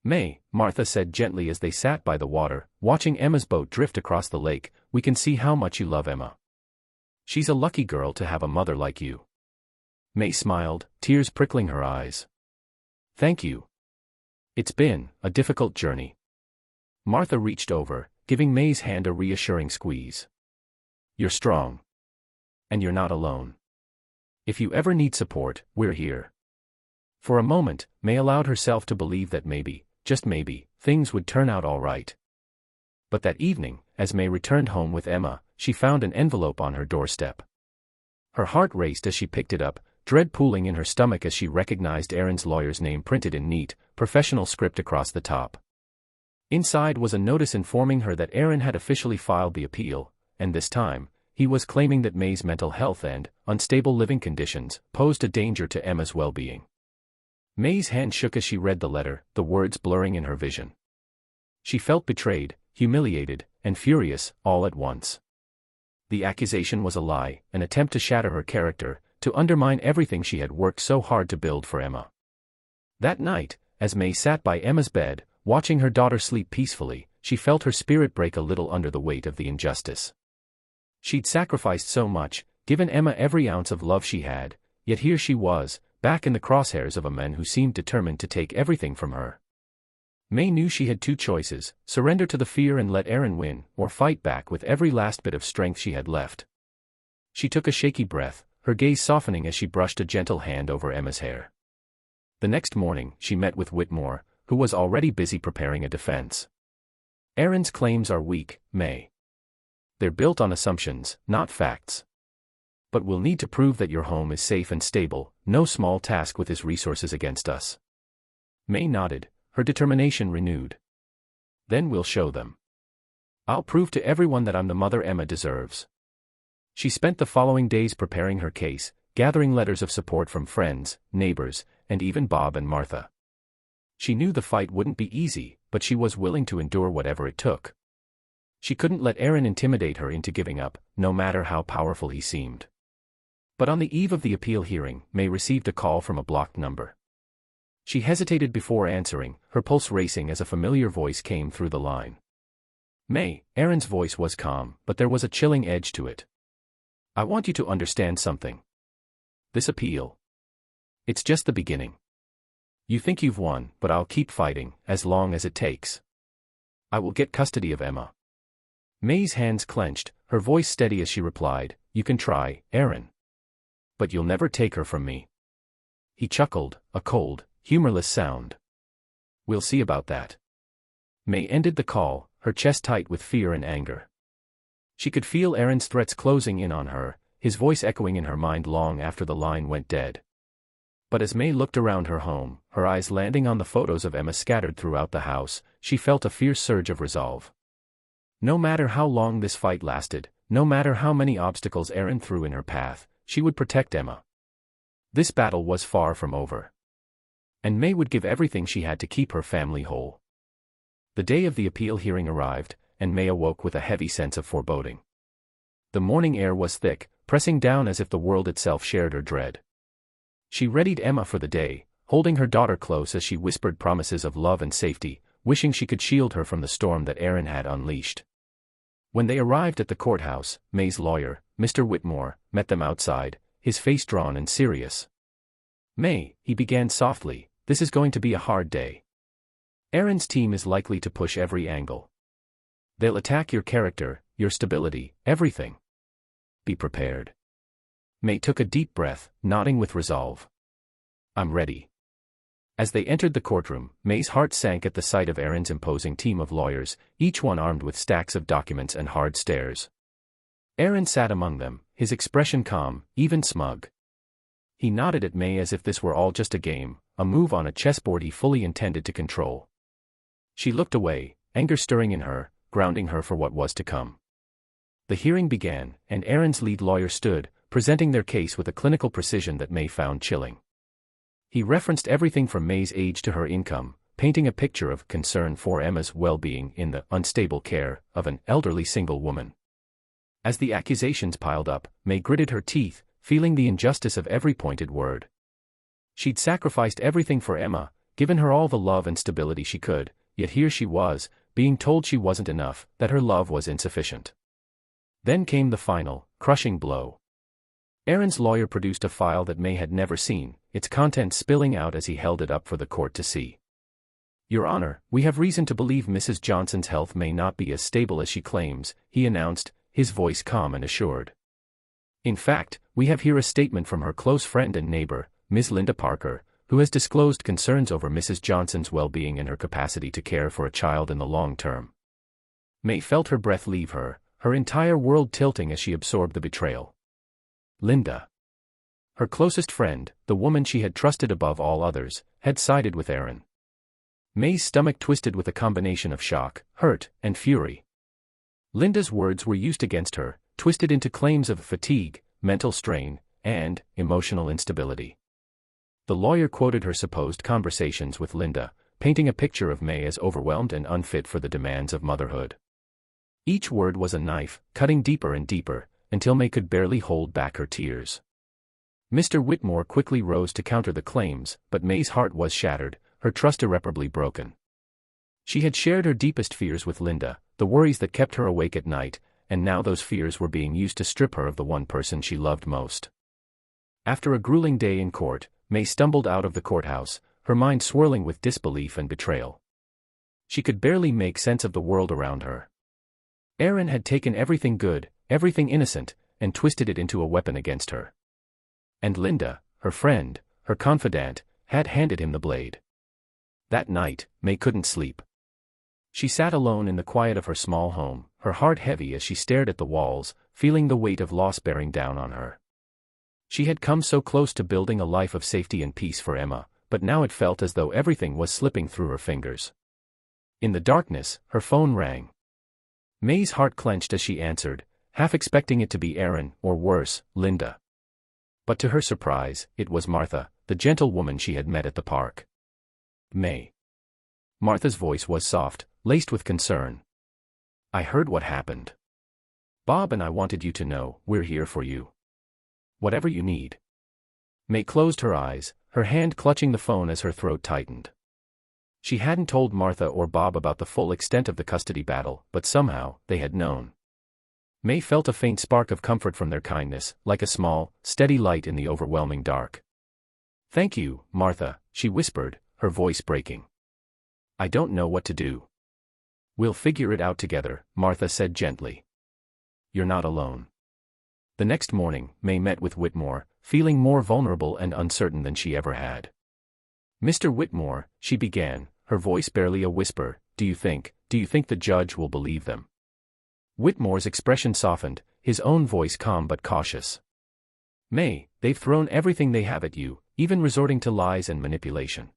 "May," Martha said gently as they sat by the water, watching Emma's boat drift across the lake, "we can see how much you love Emma. She's a lucky girl to have a mother like you." May smiled, tears prickling her eyes. "Thank you. It's been a difficult journey." Martha reached over, giving May's hand a reassuring squeeze. "You're strong. And you're not alone. If you ever need support, we're here." For a moment, May allowed herself to believe that maybe, just maybe, things would turn out all right. But that evening, as May returned home with Emma, she found an envelope on her doorstep. Her heart raced as she picked it up, dread pooling in her stomach as she recognized Aaron's lawyer's name printed in neat, professional script across the top. Inside was a notice informing her that Aaron had officially filed the appeal, and this time, he was claiming that May's mental health and unstable living conditions posed a danger to Emma's well-being. May's hand shook as she read the letter, the words blurring in her vision. She felt betrayed, humiliated, and furious, all at once. The accusation was a lie, an attempt to shatter her character, to undermine everything she had worked so hard to build for Emma. That night, as May sat by Emma's bed, watching her daughter sleep peacefully, she felt her spirit break a little under the weight of the injustice. She'd sacrificed so much, given Emma every ounce of love she had, yet here she was, back in the crosshairs of a man who seemed determined to take everything from her. May knew she had two choices: surrender to the fear and let Aaron win, or fight back with every last bit of strength she had left. She took a shaky breath, her gaze softening as she brushed a gentle hand over Emma's hair. The next morning, she met with Whitmore, who was already busy preparing a defense. "Aaron's claims are weak, May. They're built on assumptions, not facts. But we'll need to prove that your home is safe and stable, no small task with his resources against us." May nodded, her determination renewed. "Then we'll show them. I'll prove to everyone that I'm the mother Emma deserves." She spent the following days preparing her case, gathering letters of support from friends, neighbors, and even Bob and Martha. She knew the fight wouldn't be easy, but she was willing to endure whatever it took. She couldn't let Aaron intimidate her into giving up, no matter how powerful he seemed. But on the eve of the appeal hearing, May received a call from a blocked number. She hesitated before answering, her pulse racing as a familiar voice came through the line. "May," Aaron's voice was calm, but there was a chilling edge to it. "I want you to understand something. This appeal. It's just the beginning. You think you've won, but I'll keep fighting, as long as it takes. I will get custody of Emma." May's hands clenched, her voice steady as she replied, "You can try, Aaron. But you'll never take her from me." He chuckled, a cold, humorless sound. "We'll see about that." May ended the call, her chest tight with fear and anger. She could feel Aaron's threats closing in on her, his voice echoing in her mind long after the line went dead. But as May looked around her home, her eyes landing on the photos of Emma scattered throughout the house, she felt a fierce surge of resolve. No matter how long this fight lasted, no matter how many obstacles Aaron threw in her path, she would protect Emma. This battle was far from over. And May would give everything she had to keep her family whole. The day of the appeal hearing arrived, and May awoke with a heavy sense of foreboding. The morning air was thick, pressing down as if the world itself shared her dread. She readied Emma for the day, holding her daughter close as she whispered promises of love and safety, wishing she could shield her from the storm that Aaron had unleashed. When they arrived at the courthouse, May's lawyer, Mr. Whitmore, met them outside, his face drawn and serious. "May," he began softly, "this is going to be a hard day. Aaron's team is likely to push every angle. They'll attack your character, your stability, everything. Be prepared." May took a deep breath, nodding with resolve. "I'm ready." As they entered the courtroom, May's heart sank at the sight of Aaron's imposing team of lawyers, each one armed with stacks of documents and hard stares. Aaron sat among them, his expression calm, even smug. He nodded at May as if this were all just a game, a move on a chessboard he fully intended to control. She looked away, anger stirring in her, grounding her for what was to come. The hearing began, and Aaron's lead lawyer stood, presenting their case with a clinical precision that May found chilling. He referenced everything from May's age to her income, painting a picture of concern for Emma's well-being in the unstable care of an elderly single woman. As the accusations piled up, May gritted her teeth, feeling the injustice of every pointed word. She'd sacrificed everything for Emma, given her all the love and stability she could, yet here she was, being told she wasn't enough, that her love was insufficient. Then came the final, crushing blow. Aaron's lawyer produced a file that May had never seen, its contents spilling out as he held it up for the court to see. "Your Honor, we have reason to believe Mrs. Johnson's health may not be as stable as she claims," he announced, his voice calm and assured. "In fact, we have here a statement from her close friend and neighbor, Ms. Linda Parker, who has disclosed concerns over Mrs. Johnson's well-being and her capacity to care for a child in the long term." May felt her breath leave her, her entire world tilting as she absorbed the betrayal. Linda. Her closest friend, the woman she had trusted above all others, had sided with Aaron. May's stomach twisted with a combination of shock, hurt, and fury. Linda's words were used against her, twisted into claims of fatigue, mental strain, and emotional instability. The lawyer quoted her supposed conversations with Linda, painting a picture of May as overwhelmed and unfit for the demands of motherhood. Each word was a knife, cutting deeper and deeper, until May could barely hold back her tears. Mr. Whitmore quickly rose to counter the claims, but May's heart was shattered, her trust irreparably broken. She had shared her deepest fears with Linda, the worries that kept her awake at night, and now those fears were being used to strip her of the one person she loved most. After a grueling day in court, May stumbled out of the courthouse, her mind swirling with disbelief and betrayal. She could barely make sense of the world around her. Aaron had taken everything good, everything innocent, and twisted it into a weapon against her. And Linda, her friend, her confidant, had handed him the blade. That night, May couldn't sleep. She sat alone in the quiet of her small home, her heart heavy as she stared at the walls, feeling the weight of loss bearing down on her. She had come so close to building a life of safety and peace for Emma, but now it felt as though everything was slipping through her fingers. In the darkness, her phone rang. May's heart clenched as she answered, half expecting it to be Aaron, or worse, Linda. But to her surprise, it was Martha, the gentle woman she had met at the park. "May." Martha's voice was soft, laced with concern. "I heard what happened. Bob and I wanted you to know, we're here for you. Whatever you need." May closed her eyes, her hand clutching the phone as her throat tightened. She hadn't told Martha or Bob about the full extent of the custody battle, but somehow, they had known. May felt a faint spark of comfort from their kindness, like a small, steady light in the overwhelming dark. "Thank you, Martha," she whispered, her voice breaking. "I don't know what to do." "We'll figure it out together," Martha said gently. "You're not alone." The next morning, May met with Whitmore, feeling more vulnerable and uncertain than she ever had. "Mr. Whitmore," she began, her voice barely a whisper, do you think the judge will believe them?" Whitmore's expression softened, his own voice calm but cautious. "May, they've thrown everything they have at you, even resorting to lies and manipulation.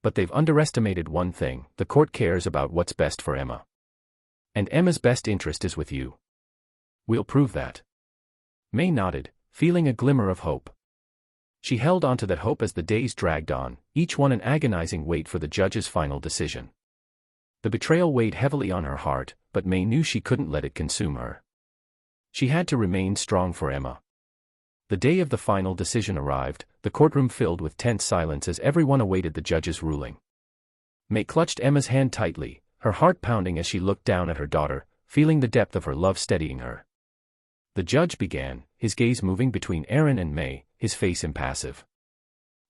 But they've underestimated one thing: the court cares about what's best for Emma. And Emma's best interest is with you. We'll prove that." May nodded, feeling a glimmer of hope. She held on to that hope as the days dragged on, each one an agonizing wait for the judge's final decision. The betrayal weighed heavily on her heart, but May knew she couldn't let it consume her. She had to remain strong for Emma. The day of the final decision arrived, the courtroom filled with tense silence as everyone awaited the judge's ruling. May clutched Emma's hand tightly, her heart pounding as she looked down at her daughter, feeling the depth of her love steadying her. The judge began, his gaze moving between Aaron and May, his face impassive.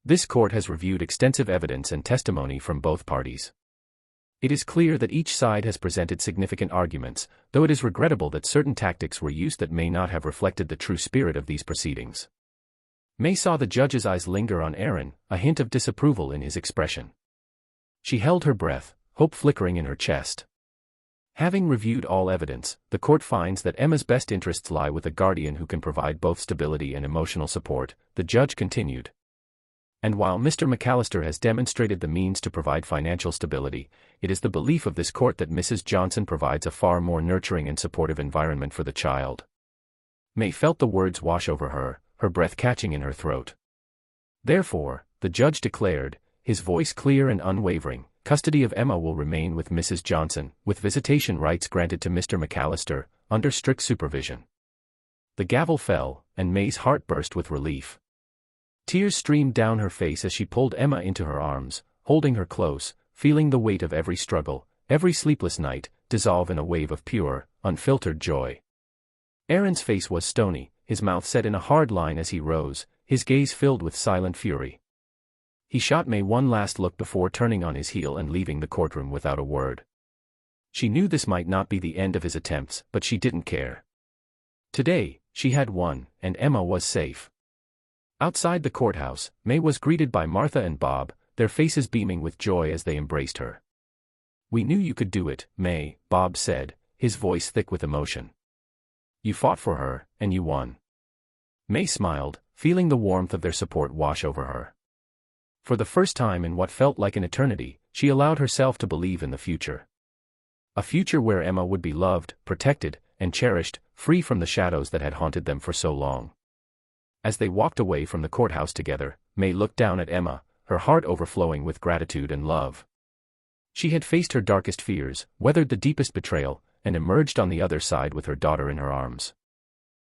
"This court has reviewed extensive evidence and testimony from both parties. It is clear that each side has presented significant arguments, though it is regrettable that certain tactics were used that may not have reflected the true spirit of these proceedings. May saw the judge's eyes linger on Aaron, a hint of disapproval in his expression. She held her breath, hope flickering in her chest. Having reviewed all evidence, the court finds that Emma's best interests lie with a guardian who can provide both stability and emotional support, the judge continued. And while Mr. McAllister has demonstrated the means to provide financial stability, it is the belief of this court that Mrs. Johnson provides a far more nurturing and supportive environment for the child. May felt the words wash over her, her breath catching in her throat. Therefore, the judge declared, his voice clear and unwavering, custody of Emma will remain with Mrs. Johnson, with visitation rights granted to Mr. McAllister, under strict supervision. The gavel fell, and May's heart burst with relief. Tears streamed down her face as she pulled Emma into her arms, holding her close, feeling the weight of every struggle, every sleepless night, dissolve in a wave of pure, unfiltered joy. Aaron's face was stony, his mouth set in a hard line as he rose, his gaze filled with silent fury. He shot May one last look before turning on his heel and leaving the courtroom without a word. She knew this might not be the end of his attempts, but she didn't care. Today, she had won, and Emma was safe. Outside the courthouse, May was greeted by Martha and Bob, their faces beaming with joy as they embraced her. "We knew you could do it, May," Bob said, his voice thick with emotion. "You fought for her, and you won." May smiled, feeling the warmth of their support wash over her. For the first time in what felt like an eternity, she allowed herself to believe in the future. A future where Emma would be loved, protected, and cherished, free from the shadows that had haunted them for so long. As they walked away from the courthouse together, May looked down at Emma, her heart overflowing with gratitude and love. She had faced her darkest fears, weathered the deepest betrayal, and emerged on the other side with her daughter in her arms.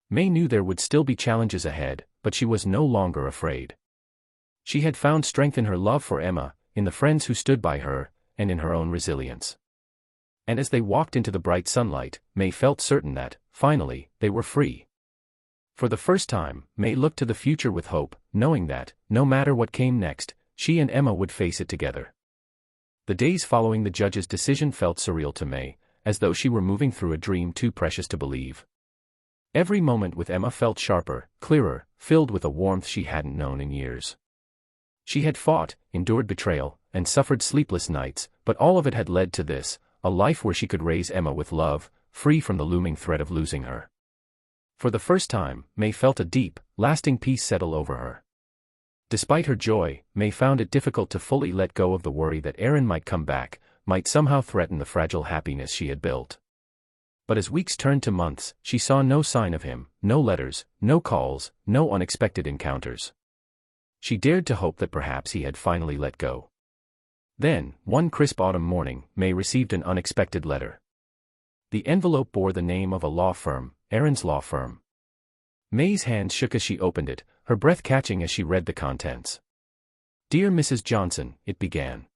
May knew there would still be challenges ahead, but she was no longer afraid. She had found strength in her love for Emma, in the friends who stood by her, and in her own resilience. And as they walked into the bright sunlight, May felt certain that, finally, they were free. For the first time, May looked to the future with hope, knowing that, no matter what came next, she and Emma would face it together. The days following the judge's decision felt surreal to May, as though she were moving through a dream too precious to believe. Every moment with Emma felt sharper, clearer, filled with a warmth she hadn't known in years. She had fought, endured betrayal, and suffered sleepless nights, but all of it had led to this, a life where she could raise Emma with love, free from the looming threat of losing her. For the first time, May felt a deep, lasting peace settle over her. Despite her joy, May found it difficult to fully let go of the worry that Aaron might come back, might somehow threaten the fragile happiness she had built. But as weeks turned to months, she saw no sign of him, no letters, no calls, no unexpected encounters. She dared to hope that perhaps he had finally let go. Then, one crisp autumn morning, May received an unexpected letter. The envelope bore the name of a law firm, Aaron's Law Firm. May's hand shook as she opened it, her breath catching as she read the contents. "Dear Mrs. Johnson," it began.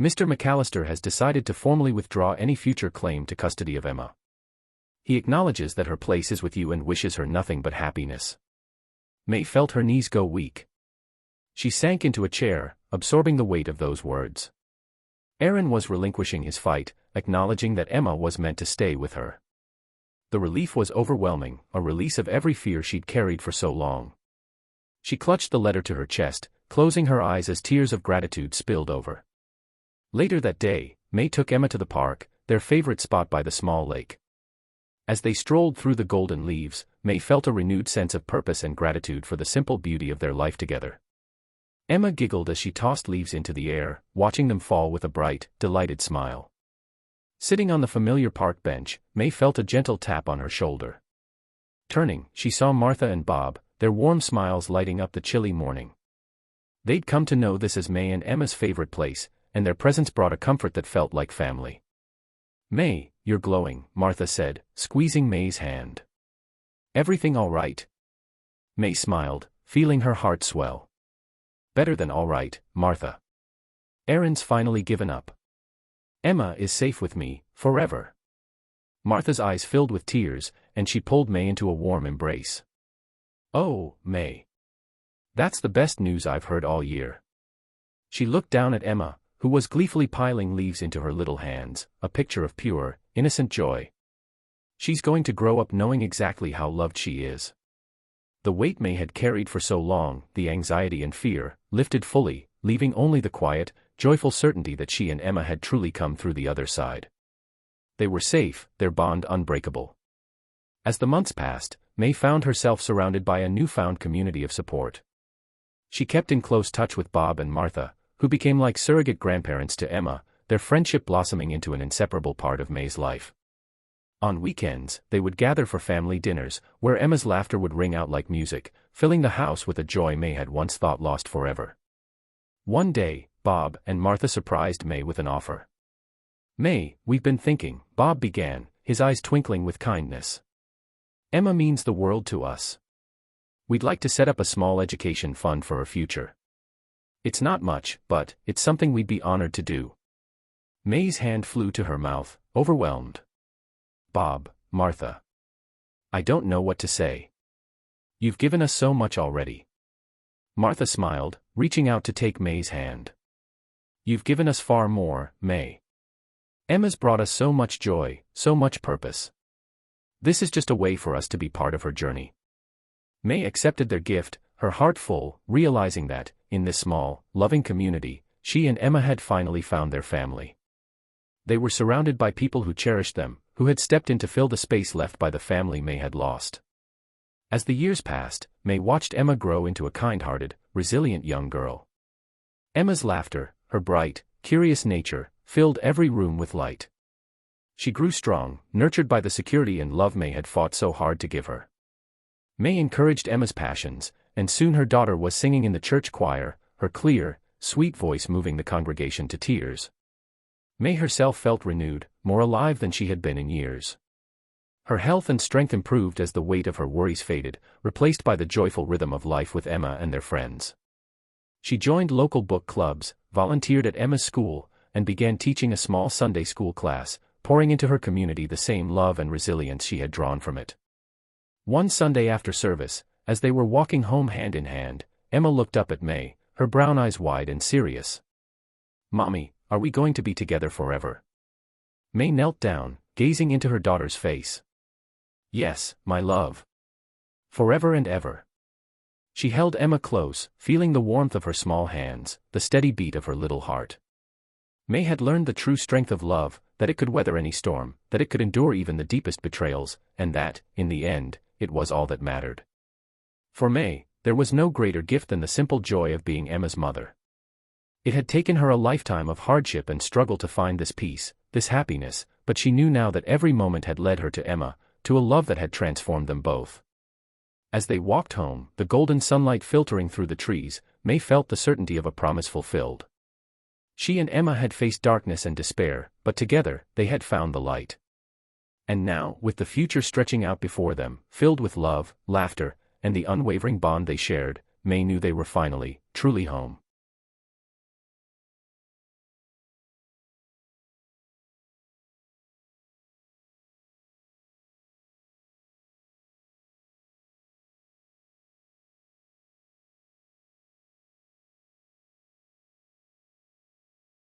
"Mr. McAllister has decided to formally withdraw any future claim to custody of Emma. He acknowledges that her place is with you and wishes her nothing but happiness." May felt her knees go weak. She sank into a chair, absorbing the weight of those words. Aaron was relinquishing his fight, acknowledging that Emma was meant to stay with her. The relief was overwhelming, a release of every fear she'd carried for so long. She clutched the letter to her chest, closing her eyes as tears of gratitude spilled over. Later that day, May took Emma to the park, their favorite spot by the small lake. As they strolled through the golden leaves, May felt a renewed sense of purpose and gratitude for the simple beauty of their life together. Emma giggled as she tossed leaves into the air, watching them fall with a bright, delighted smile. Sitting on the familiar park bench, May felt a gentle tap on her shoulder. Turning, she saw Martha and Bob, their warm smiles lighting up the chilly morning. They'd come to know this as May and Emma's favorite place, and their presence brought a comfort that felt like family. "May, you're glowing," Martha said, squeezing May's hand. "Everything all right?" May smiled, feeling her heart swell. "Better than all right, Martha. Aaron's finally given up. Emma is safe with me, forever." Martha's eyes filled with tears, and she pulled May into a warm embrace. "Oh, May. That's the best news I've heard all year." She looked down at Emma, who was gleefully piling leaves into her little hands, a picture of pure, innocent joy. "She's going to grow up knowing exactly how loved she is." The weight May had carried for so long, the anxiety and fear, lifted fully, leaving only the quiet, joyful certainty that she and Emma had truly come through the other side. They were safe, their bond unbreakable. As the months passed, May found herself surrounded by a newfound community of support. She kept in close touch with Bob and Martha, who became like surrogate grandparents to Emma, their friendship blossoming into an inseparable part of May's life. On weekends, they would gather for family dinners, where Emma's laughter would ring out like music, filling the house with a joy May had once thought lost forever. One day, Bob and Martha surprised May with an offer. "May, we've been thinking," Bob began, his eyes twinkling with kindness. "Emma means the world to us. We'd like to set up a small education fund for her future. It's not much, but it's something we'd be honored to do." May's hand flew to her mouth, overwhelmed. "Bob, Martha. I don't know what to say. You've given us so much already." Martha smiled, reaching out to take May's hand. "You've given us far more, May. Emma's brought us so much joy, so much purpose. This is just a way for us to be part of her journey." May accepted their gift, her heart full, realizing that, in this small, loving community, she and Emma had finally found their family. They were surrounded by people who cherished them, who had stepped in to fill the space left by the family May had lost. As the years passed, May watched Emma grow into a kind-hearted, resilient young girl. Emma's laughter, her bright, curious nature, filled every room with light. She grew strong, nurtured by the security and love May had fought so hard to give her. May encouraged Emma's passions, and soon her daughter was singing in the church choir, her clear, sweet voice moving the congregation to tears. May herself felt renewed, more alive than she had been in years. Her health and strength improved as the weight of her worries faded, replaced by the joyful rhythm of life with Emma and their friends. She joined local book clubs, volunteered at Emma's school, and began teaching a small Sunday school class, pouring into her community the same love and resilience she had drawn from it. One Sunday after service, as they were walking home hand in hand, Emma looked up at May, her brown eyes wide and serious. "Mommy, are we going to be together forever?" May knelt down, gazing into her daughter's face. "Yes, my love. Forever and ever." She held Emma close, feeling the warmth of her small hands, the steady beat of her little heart. May had learned the true strength of love, that it could weather any storm, that it could endure even the deepest betrayals, and that, in the end, it was all that mattered. For May, there was no greater gift than the simple joy of being Emma's mother. It had taken her a lifetime of hardship and struggle to find this peace, this happiness, but she knew now that every moment had led her to Emma, to a love that had transformed them both. As they walked home, the golden sunlight filtering through the trees, May felt the certainty of a promise fulfilled. She and Emma had faced darkness and despair, but together, they had found the light. And now, with the future stretching out before them, filled with love, laughter, and the unwavering bond they shared, May knew they were finally, truly home.